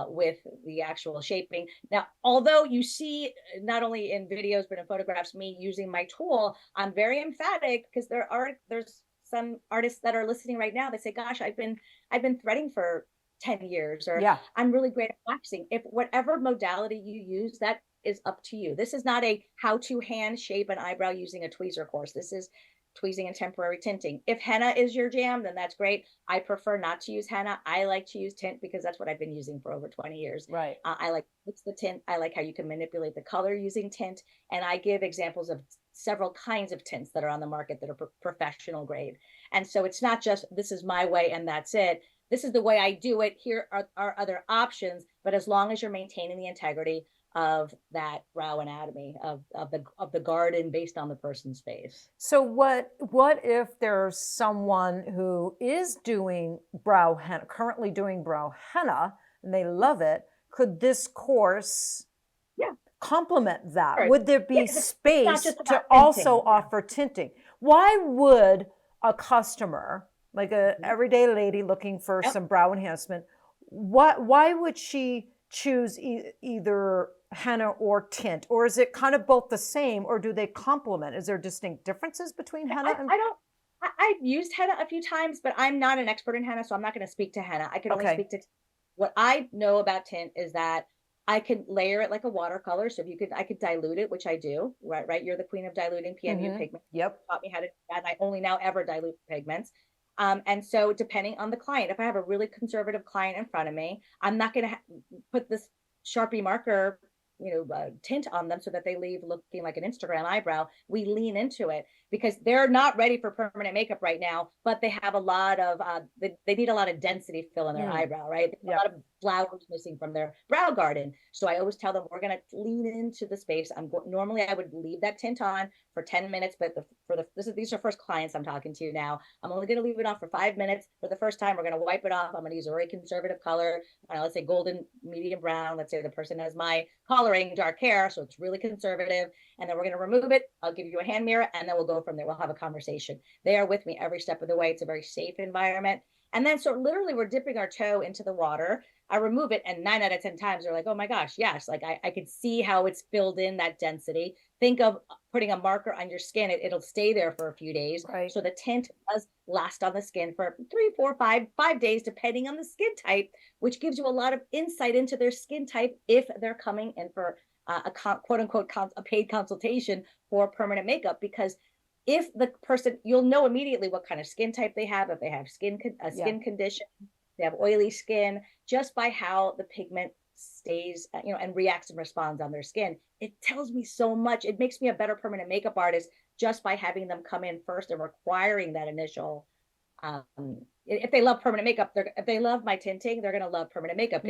C: with the actual shaping. Now, although you see not only in videos, but in photographs, me using my tool, I'm very emphatic, because there's some artists that are listening right now that say, gosh, I've been threading for 10 years, or I'm really great at waxing. If whatever modality you use, that is up to you. This is not a how to hand shape an eyebrow using a tweezer course. This is tweezing and temporary tinting. If henna is your jam, then that's great. I prefer not to use henna. I like to use tint because that's what I've been using for over 20 years.
A: Right.
C: I like mix the tint. I like how you can manipulate the color using tint. And I give examples of several kinds of tints that are on the market that are professional grade. And so it's not just, this is my way and that's it. This is the way I do it. Here are other options. But as long as you're maintaining the integrity of that brow anatomy of the garden based on the person's face.
A: So what if there's someone who is doing brow henna, currently doing brow henna, and they love it? Could this course complement that?
C: Sure.
A: Would there be space to
C: tinting,
A: also offer tinting? Why would a customer, like a everyday lady looking for some brow enhancement, why would she choose either henna or tint? Or is it kind of both the same, or do they complement? Is there distinct differences between henna and...
C: I've used henna a few times, but I'm not an expert in henna, so I'm not going to speak to henna. I can only speak to what I know about tint is that I could layer it like a watercolor. So if you could, I could dilute it, which I do, right? Right. You're the queen of diluting PMU pigment.
A: Yep.
C: Taught me how to do that. I only now ever dilute pigments. And so depending on the client, if I have a really conservative client in front of me, I'm not going to put this Sharpie marker, tint on them so that they leave looking like an Instagram eyebrow. We lean into it because they're not ready for permanent makeup right now, but they have a lot of, they need a lot of density fill in their eyebrow, right? A lot of flowers missing from their brow garden. So I always tell them, we're going to lean into the space. Normally I would leave that tint on for 10 minutes, but these are first clients I'm talking to now. I'm only going to leave it on for 5 minutes. For the first time, we're going to wipe it off. I'm going to use a very conservative color. Let's say golden, medium brown. Let's say the person has my coloring dark hair, so it's really conservative. And then we're going to remove it. I'll give you a hand mirror, and then we'll go from there. We'll have a conversation. They are with me every step of the way. It's a very safe environment. And then, so literally we're dipping our toe into the water. I remove it, and 9 out of 10 times they're like, oh my gosh, yes. Like I could see how it's filled in that density. Think of putting a marker on your skin. It'll stay there for a few days.
A: Right.
C: So the tint does last on the skin for 3, 4, 5 days, depending on the skin type, which gives you a lot of insight into their skin type if they're coming in for a quote unquote a paid consultation for permanent makeup. Because if the person, you'll know immediately what kind of skin type they have, if they have skin condition, they have oily skin, just by how the pigment stays, and reacts and responds on their skin. It tells me so much. It makes me a better permanent makeup artist just by having them come in first and requiring that initial. If they love permanent makeup, if they love my tinting, they're going to love permanent makeup.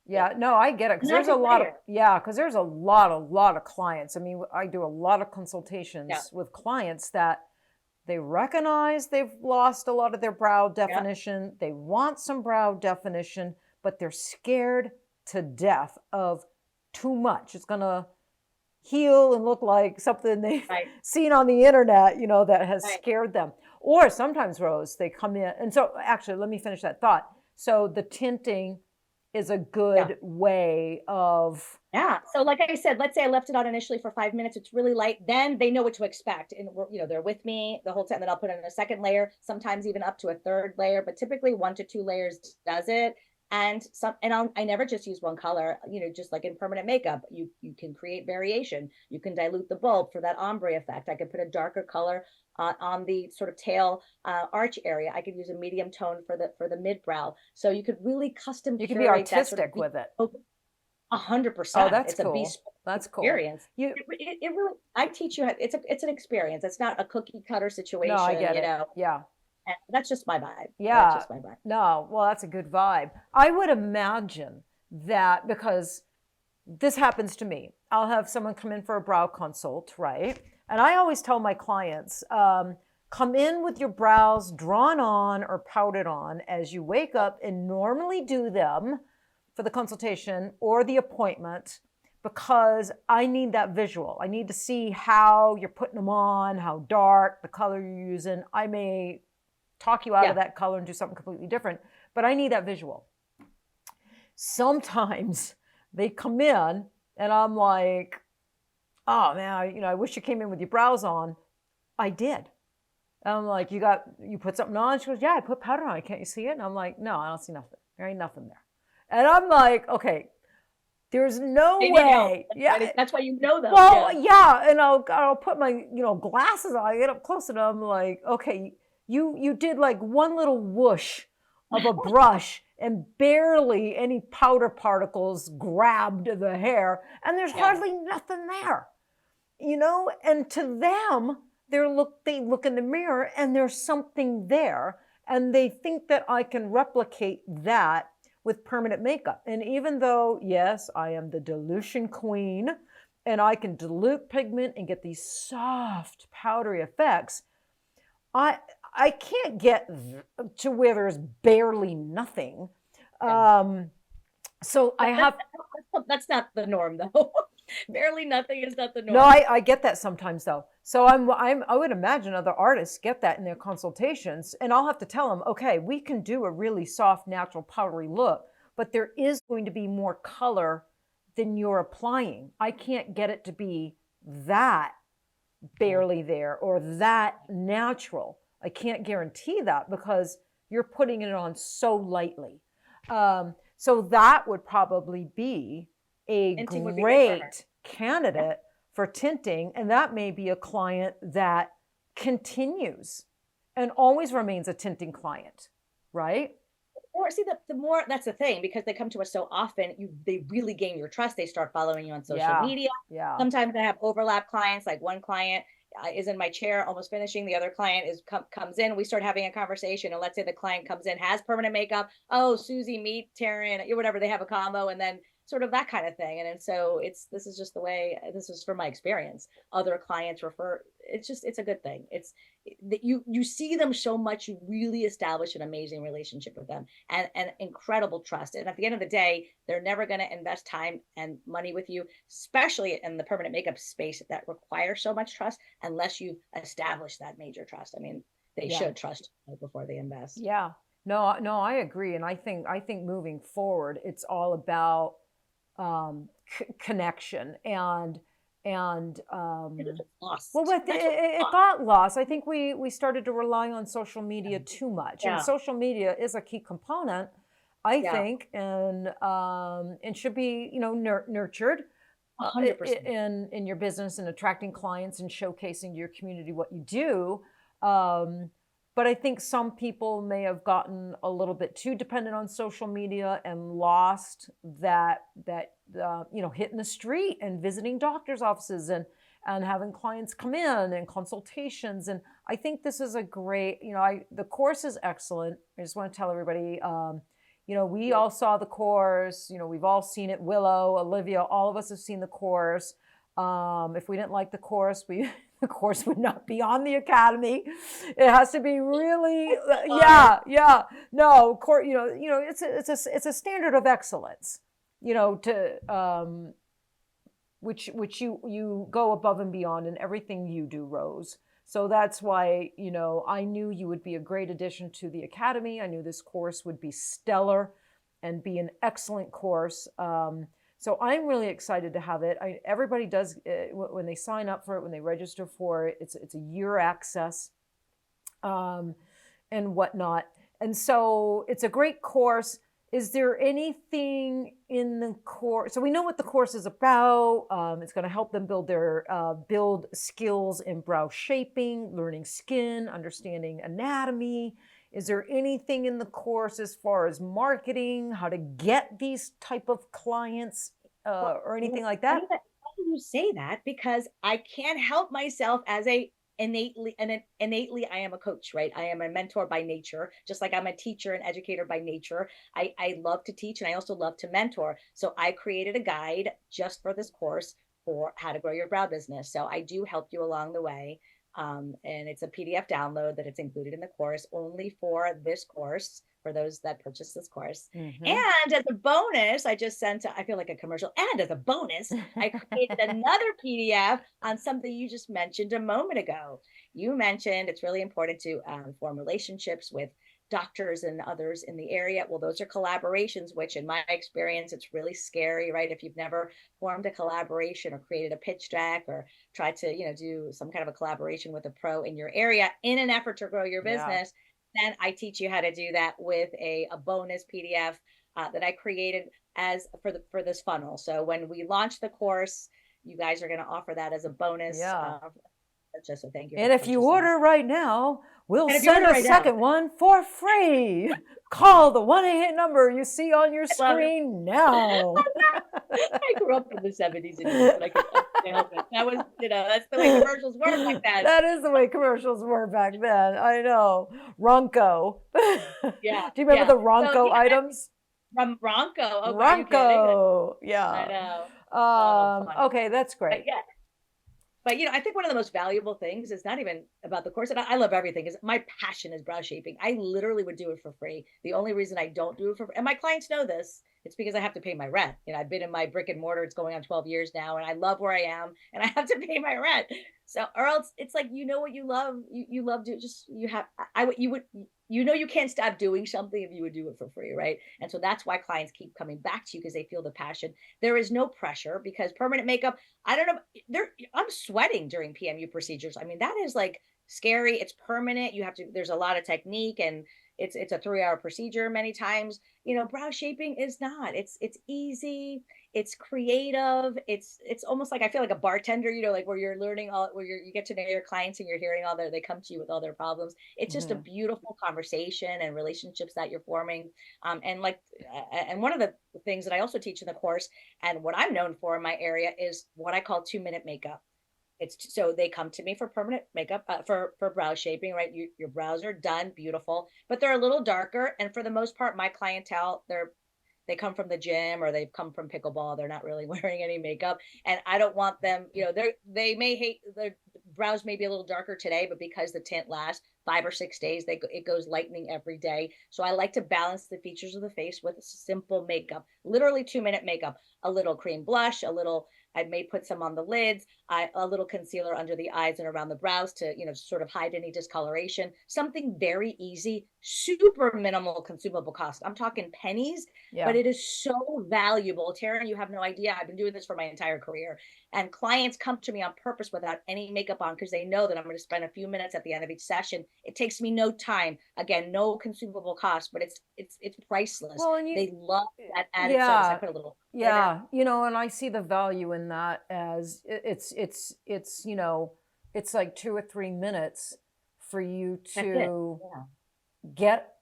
A: Yeah, no, I get it. Because there's a lot of clients. I mean, I do a lot of consultations with clients that they recognize they've lost a lot of their brow definition. They want some brow definition, but they're scared to death of too much. It's going to heal and look like something they've seen on the internet, that has scared them. Or sometimes, Rose, they come in. And so actually, let me finish that thought. So the tinting is a good way of.
C: Yeah. So like I said, let's say I left it on initially for 5 minutes. It's really light. Then they know what to expect. And they're with me the whole time. Then I'll put in a second layer, sometimes even up to a third layer, but typically 1 to 2 layers does it. And I never just use one color, just like in permanent makeup, you can create variation. You can dilute the bulb for that ombre effect. I could put a darker color on the sort of tail arch area. I could use a medium tone for the mid brow. So you could really custom.
A: You can be artistic with it.
C: 100%.
A: Oh, that's cool.
C: That's cool. Experience. It really. I teach you. It's an experience. It's not a cookie cutter situation.
A: No, I get it. Yeah.
C: And that's just my vibe.
A: Yeah.
C: That's just my vibe.
A: No, well, that's a good vibe. I would imagine that because this happens to me. I'll have someone come in for a brow consult, right? And I always tell my clients, come in with your brows drawn on or powdered on as you wake up and normally do them for the consultation or the appointment, because I need that visual. I need to see how you're putting them on, how dark, the color you're using. I may talk you out of that color and do something completely different, but I need that visual. Sometimes they come in and I'm like, oh man, I wish you came in with your brows on. I did. And I'm like, you put something on? She goes, yeah, I put powder on. Can't you see it? And I'm like, no, I don't see nothing. There ain't nothing there. And I'm like, okay, there's no way.
C: Yeah, that's why you know them.
A: Well, and I'll put my glasses on. I get up close and I'm like, okay, you did like one little whoosh of a brush and barely any powder particles grabbed the hair, and there's hardly nothing there, And to them, they look in the mirror and there's something there, and they think that I can replicate that with permanent makeup. And even though, yes, I am the dilution queen and I can dilute pigment and get these soft, powdery effects, I can't get to where there's barely nothing. So I have.
C: That's not the norm, though. Barely nothing is not the norm.
A: No, I get that sometimes, though. So I would imagine other artists get that in their consultations, and I'll have to tell them, okay, we can do a really soft, natural, powdery look, but there is going to be more color than you're applying. I can't get it to be that barely there or that natural. I can't guarantee that because you're putting it on so lightly. So that would probably be a
C: Tinting would be good for her.
A: great candidate for tinting. And that may be a client that continues and always remains a tinting client, right?
C: Or see, the more, that's the thing, because they come to us so often, they really gain your trust. They start following you on social media.
A: Yeah.
C: Sometimes I have overlap clients, like one client is in my chair almost finishing, the other client comes in, we start having a conversation, and let's say the client comes in, has permanent makeup, oh, Susie, meet Teryn, or whatever, they have a combo, and then sort of that kind of thing. And so this is just the way, this is from my experience. Other clients refer, it's a good thing. It's that you see them so much, you really establish an amazing relationship with them, and incredible trust. And at the end of the day, they're never going to invest time and money with you, especially in the permanent makeup space that requires so much trust, unless you've established that major trust. I mean, they should trust you before they invest.
A: Yeah. No, I agree. And I think moving forward, it's all about connection and well, it got lost. I think we started to rely on social media too much, and social media is a key component, I think, and should be, nurtured
C: 100%
A: in your business, and attracting clients and showcasing to your community what you do. But I think some people may have gotten a little bit too dependent on social media and lost that hitting the street and visiting doctor's offices and having clients come in and consultations. And I think this is a great, the course is excellent. I just want to tell everybody, we all saw the course, we've all seen it. Willow, Olivia, all of us have seen the course. If we didn't like the course, the course would not be on the academy. It has to be really, no, it's a standard of excellence, which you go above and beyond in everything you do, Rose. So that's why, I knew you would be a great addition to the academy. I knew this course would be stellar and be an excellent course. So I'm really excited to have it. Everybody does, when they sign up for it, when they register for it, it's a year access and whatnot. And so it's a great course. Is there anything in the course? So we know what the course is about. It's going to help them build skills in brow shaping, learning skin, understanding anatomy. Is there anything in the course as far as marketing, how to get these type of clients or anything like that?
C: Why do you say that? Because I can't help myself as innately, I am a coach, right? I am a mentor by nature, just like I'm a teacher and educator by nature. I love to teach, and I also love to mentor. So I created a guide just for this course for how to grow your brow business. So I do help you along the way. And it's a PDF download that it's included in the course, only for this course, for those that purchase this course. Mm-hmm. And as a bonus, I feel like a commercial. And as a bonus, I created another PDF on something you just mentioned a moment ago. You mentioned it's really important to form relationships with doctors and others in the area. Well, those are collaborations, which in my experience, it's really scary, right? If you've never formed a collaboration or created a pitch deck or tried to, do some kind of a collaboration with a pro in your area in an effort to grow your business, then I teach you how to do that with a bonus PDF that I created for this funnel. So when we launch the course, you guys are going to offer that as a bonus. So thank you.
A: And if you order right now, we'll send a second one for free. Call the 1-800 number you see on your screen now.
C: I grew up in the 70s and 80s, but I can't help it. That was, that's the way commercials were back then.
A: That is the way commercials were back then. I know. Ronco.
C: Yeah.
A: Do you remember the Ronco items?
C: From Ronco. Oh,
A: Ronco. Yeah.
C: I know.
A: Okay, that's great.
C: But I think one of the most valuable things is not even about the course. And I love everything. Is my passion is brow shaping. I literally would do it for free. The only reason I don't do it for free, and my clients know this, it's because I have to pay my rent. I've been in my brick and mortar. It's going on 12 years now, and I love where I am, and I have to pay my rent. So, or else it's like, what you love. You love to just, you can't stop doing something if you would do it for free, right? And so that's why clients keep coming back to you, because they feel the passion. There is no pressure, because permanent makeup, I don't know, I'm sweating during PMU procedures. I mean, that is like scary. It's permanent. There's a lot of technique, and it's a 3-hour procedure many times. You know, brow shaping is not. It's easy. It's creative. It's almost like I feel like a bartender, you know, like where you're learning all, where you get to know your clients and you're hearing all they come to you with all their problems. It's just a
A: Mhm.
C: beautiful conversation and relationships that you're forming. And like, and one of the things that I also teach in the course, and what I'm known for in my area, is what I call 2-minute makeup. It's so they come to me for permanent makeup, for brow shaping, right? Your brows are done, beautiful, but they're a little darker. And for the most part, my clientele, they come from the gym or they've come from pickleball. They're not really wearing any makeup. And I don't want them, you know, they may hate their brows may be a little darker today, but because the tint lasts 5 or 6 days, it goes lightening every day. So I like to balance the features of the face with simple makeup, literally 2-minute makeup, a little cream blush, I may put some on the lids, a little concealer under the eyes and around the brows to, you know, sort of hide any discoloration. Something very easy, super minimal consumable cost. I'm talking pennies, but
A: Yeah.
C: it is so valuable. Teryn, you have no idea. I've been doing this for my entire career. And clients come to me on purpose without any makeup on because they know that I'm going to spend a few minutes at the end of each session. It takes me no time. Again, no consumable cost, but it's priceless.
A: Well, and
C: They love that added service. I
A: yeah,
C: put a little glitter.
A: yeah, you know, and I see the value in that as it's, you know, it's like 2 or 3 minutes for you
C: That's it.
A: to
C: Yeah.
A: get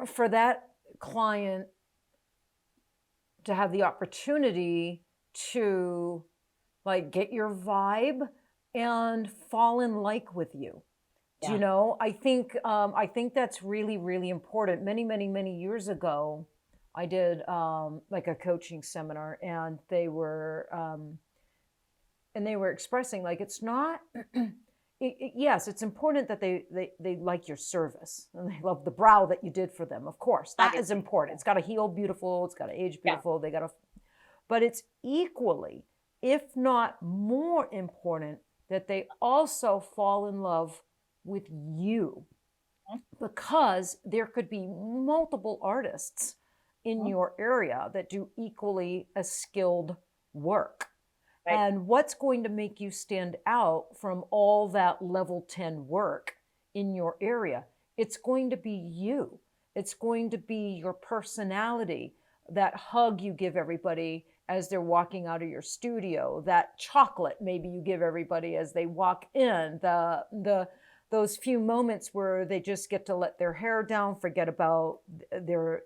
A: for that client to have the opportunity to like get your vibe and fall in like with you. Do you
C: Yeah.
A: know? I think that's really, really important. Many years ago, I did like a coaching seminar, and they were expressing like it's not. Yes, it's important that they like your service and they love the brow that you did for them. Of course, that is
C: Obviously.
A: important. It's got to heal beautiful. It's got to age
C: Yeah.
A: beautiful. They got to, but it's equally, if not more important, that they also fall in love with you, because there could be multiple artists in your area that do equally as skilled work.
C: Right.
A: And what's going to make you stand out from all that level 10 work in your area? It's going to be you. It's going to be your personality, that hug you give everybody as they're walking out of your studio, that chocolate maybe you give everybody as they walk in, those few moments where they just get to let their hair down, forget about their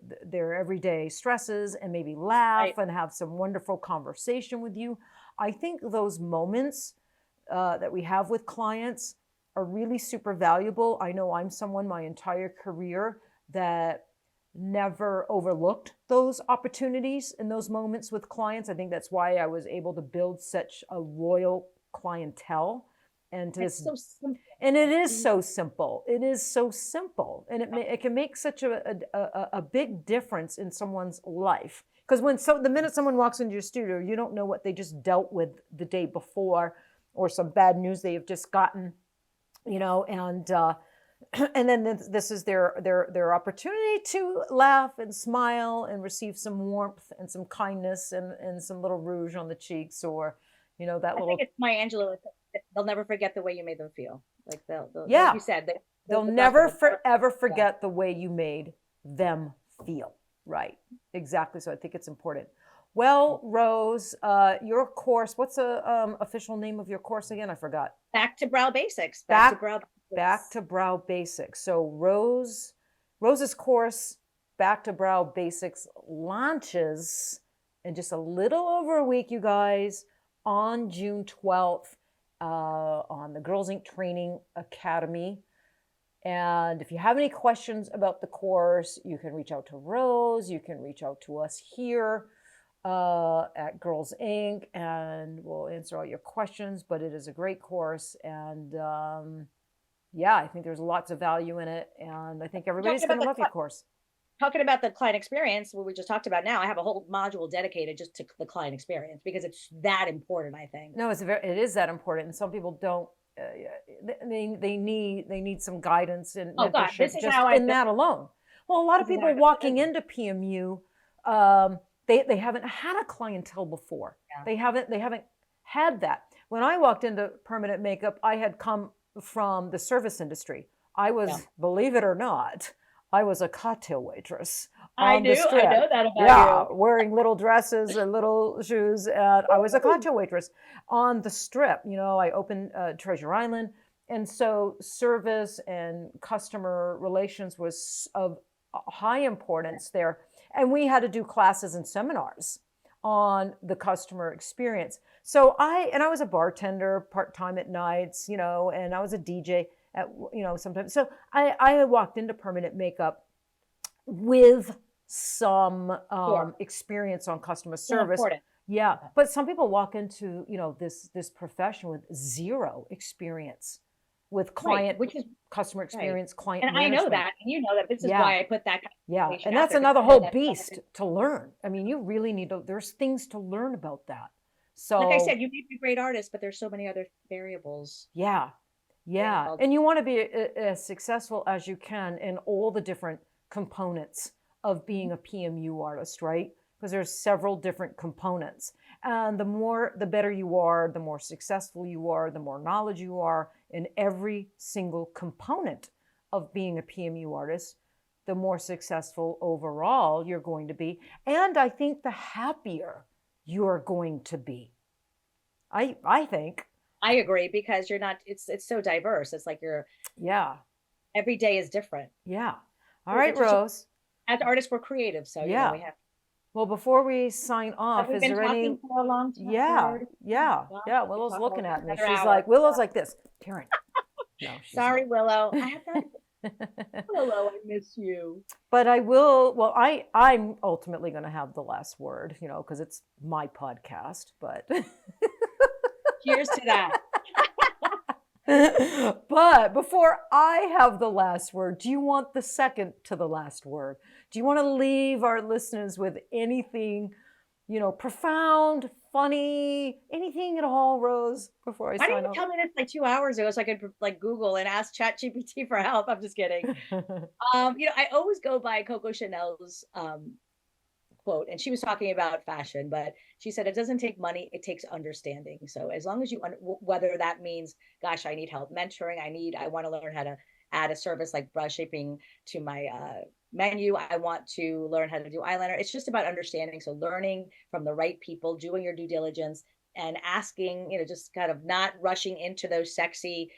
A: everyday stresses, and maybe laugh
C: Right.
A: and have some wonderful conversation with you. I think those moments that we have with clients are really super valuable. I know I'm someone my entire career that never overlooked those opportunities and those moments with clients. I think that's why I was able to build such a loyal clientele. And to
C: It's
A: this,
C: so simple.
A: and it is so simple. It is so simple, and it can make such a big difference in someone's life. Because the minute someone walks into your studio, you don't know what they just dealt with the day before, or some bad news they have just gotten, you know, and then this is their opportunity to laugh and smile and receive some warmth and some kindness and some little rouge on the cheeks, or, you know, that
C: I
A: little,
C: think it's Maya Angelou. They'll never forget the way you made them feel. Like like
A: yeah,
C: you said,
A: they'll
C: the
A: never
C: best of them.
A: ever forget the way you made them feel. Right. Exactly. So I think it's important. Well, Rose, your course, what's the official name of your course again? I forgot.
C: Back to brow basics.
A: Back
C: to brow basics.
A: Back to Brow Basics. So Rose's course, Back to Brow Basics, launches in just a little over a week, you guys, on June 12th on the Girlz Ink Training Academy. And if you have any questions about the course, you can reach out to Rose. You can reach out to us here at Girlz Ink, and we'll answer all your questions. But it is a great course, and yeah, I think there's lots of value in it, and I think everybody's going to love your course.
C: Talking about the client experience, what we just talked about now, I have a whole module dedicated just to the client experience because it's that important, I think.
A: No, it is that important, and some people don't. They need some guidance and mentorship just in that alone. Well, a lot of people walking into PMU, they haven't had a clientele before. Yeah. They haven't had that. When I walked into permanent makeup, I had come from the service industry. I was, believe it or not, I was a cocktail waitress
C: I
A: on the
C: do. I
A: strip.
C: know that about
A: Yeah,
C: you.
A: wearing little dresses and little shoes. And I was a cocktail waitress on the strip. You know, I opened Treasure Island. And so service and customer relations was of high importance there. And we had to do classes and seminars on the customer experience. So I was a bartender part-time at nights, you know, and I was a DJ at, you know, sometimes. So I walked into permanent makeup with some
C: Sure.
A: experience on customer
C: So
A: service.
C: important.
A: Yeah, but some people walk into, you know, this profession with zero experience with
C: Right.
A: client
C: Which is
A: customer
C: right.
A: experience, client
C: And I know
A: management.
C: that. And you know that. This is
A: Yeah,
C: why I put that kind of
A: yeah,
C: information
A: and
C: out
A: that's
C: there, because
A: another
C: I know
A: whole
C: that
A: beast to learn. I mean, you really need to. There's things to learn about that.
C: like I
A: So
C: said, you may be a great artist, but there's so many other variables
A: yeah, yeah,
C: involved.
A: and you want to be as successful as you can in all the different components of being a PMU artist, right? Because there's several different components, and the better you are, the more successful you are, the more knowledge you are in every single component of being a PMU artist, the more successful overall you're going to be, and I think the happier you're going to be. I think,
C: I agree, because you're not, it's so diverse. It's like
A: yeah,
C: every day is different.
A: yeah. All right,
C: It's just,
A: Rose.
C: as artists, we're creative. So, you know,
A: Yeah.
C: we have,
A: Well, before we sign
C: have
A: off,
C: we
A: is
C: been
A: there any?
C: talking for a long time?
A: Yeah, yeah,
C: Well,
A: yeah.
C: we could
A: Willow's
C: talk
A: looking
C: for
A: at me.
C: another
A: She's
C: hour.
A: like, Willow's like this. Teryn. No, she's
C: Sorry,
A: not.
C: Willow. I have that. Willow, I miss you.
A: But I will. Well, I'm ultimately going to have the last word, you know, because it's my podcast. But
C: Cheers to that.
A: but before I have the last word, do you want the second to the last word? Do you want to leave our listeners with anything, you know, profound, funny, anything at all, Rose, before I
C: Why
A: sign
C: didn't you
A: off?
C: tell me this like 2 hours ago so I could like Google and ask ChatGPT for help? I'm just kidding. You know, I always go by Coco Chanel's quote, and she was talking about fashion, but she said it doesn't take money, it takes understanding. So as long as you whether that means, gosh, I need help mentoring, I want to learn how to add a service like brush shaping to my menu, I want to learn how to do eyeliner. It's just about understanding. So learning from the right people, doing your due diligence, and asking, you know, just kind of not rushing into those sexy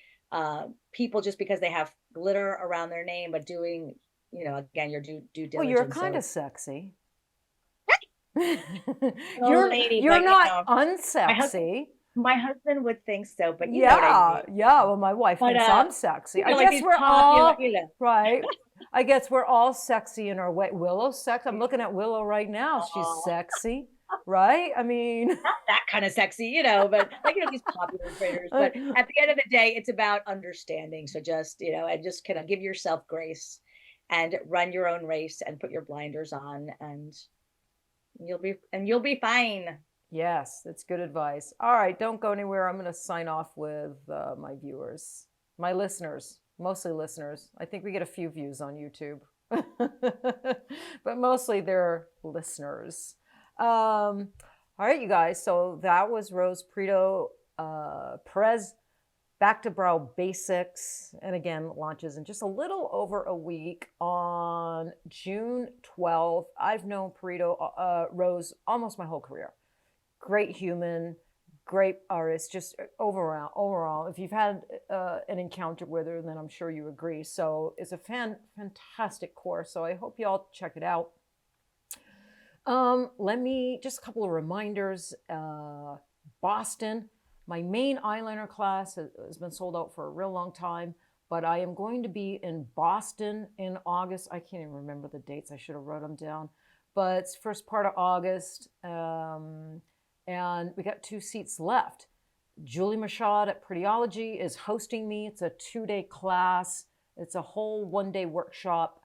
C: people just because they have glitter around their name, but doing, you know, again, your due diligence.
A: Well, you're kind of sexy.
C: Oh,
A: you're
C: lady,
A: you're
C: but,
A: not
C: you know,
A: unsexy.
C: my husband would think so, but you know what I mean.
A: Yeah. Well, my wife
C: But
A: thinks I'm sexy.
C: you know,
A: I
C: like
A: guess
C: these
A: we're
C: popular,
A: all
C: you know,
A: right. I guess we're all sexy in our way. Willow's sexy. I'm looking at Willow right now. She's
C: aw,
A: sexy, right? I mean,
C: not that kind of sexy, you know, but like, you know, these popular traders. But at the end of the day, it's about understanding. So just, you know, and just kind of give yourself grace and run your own race and put your blinders on, and you'll be fine.
A: yes, that's good advice. All right, don't go anywhere. I'm going to sign off with my viewers, my listeners, mostly listeners. I think we get a few views on YouTube, but mostly they're listeners. All right, you guys. So that was Rose Prieto Perez. Back to Brow Basics, and again, launches in just a little over a week on June 12th. I've known Rose almost my whole career. Great human, great artist, just overall. If you've had an encounter with her, then I'm sure you agree. So it's a fantastic course. So I hope you all check it out. Let me, just a couple of reminders. Boston. My main eyeliner class has been sold out for a real long time, but I am going to be in Boston in August. I can't even remember the dates. I should have wrote them down, but it's first part of August, and we got 2 seats left. Julie Machad at Prettyology is hosting me. It's a 2-day class. It's a whole 1-day workshop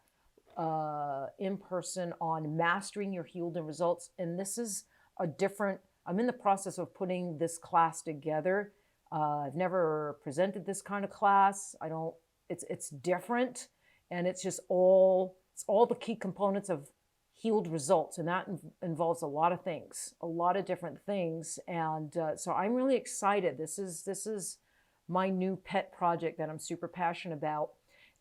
A: in person on mastering your healed and results, and this is a different. I'm in the process of putting this class together. I've never presented this kind of class. It's different, and it's just all the key components of healed results, and that involves a lot of things, a lot of different things. And so I'm really excited. This is my new pet project that I'm super passionate about.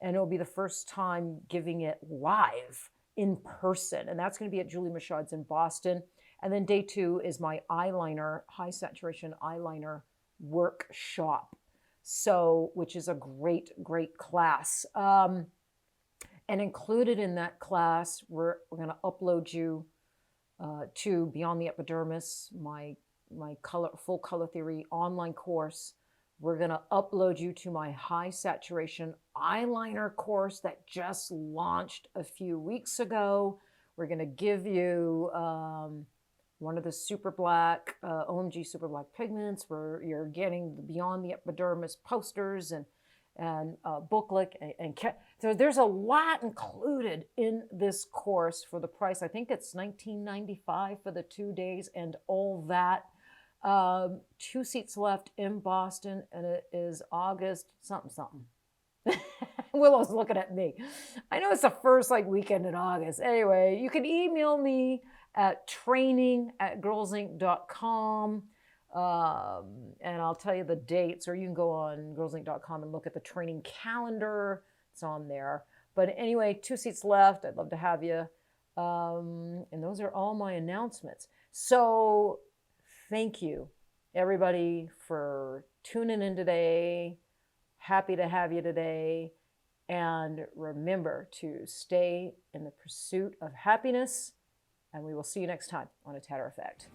A: And it'll be the first time giving it live in person. And that's going to be at Julie Michaud's in Boston. And then day 2 is my eyeliner, high saturation eyeliner workshop. So, which is a great, great class. And included in that class, we're going to upload you to Beyond the Epidermis, my full color theory online course. We're going to upload you to my high saturation eyeliner course that just launched a few weeks ago. We're going to give you one of the super black, OMG super black pigments, where you're getting the Beyond the Epidermis posters and booklet. So there's a lot included in this course for the price. I think it's $19.95 for the 2 days and all that. 2 seats left in Boston, and it is August something. Willow's looking at me. I know it's the first weekend in August. Anyway, you can email me at training@girlzink.com, and I'll tell you the dates, or you can go on girlzink.com and look at the training calendar. It's on there. But anyway, 2 seats left. I'd love to have you. And those are all my announcements. So thank you, everybody, for tuning in today. Happy to have you today. And remember to stay in the pursuit of happiness. And we will see you next time on A Tatter-a-fact.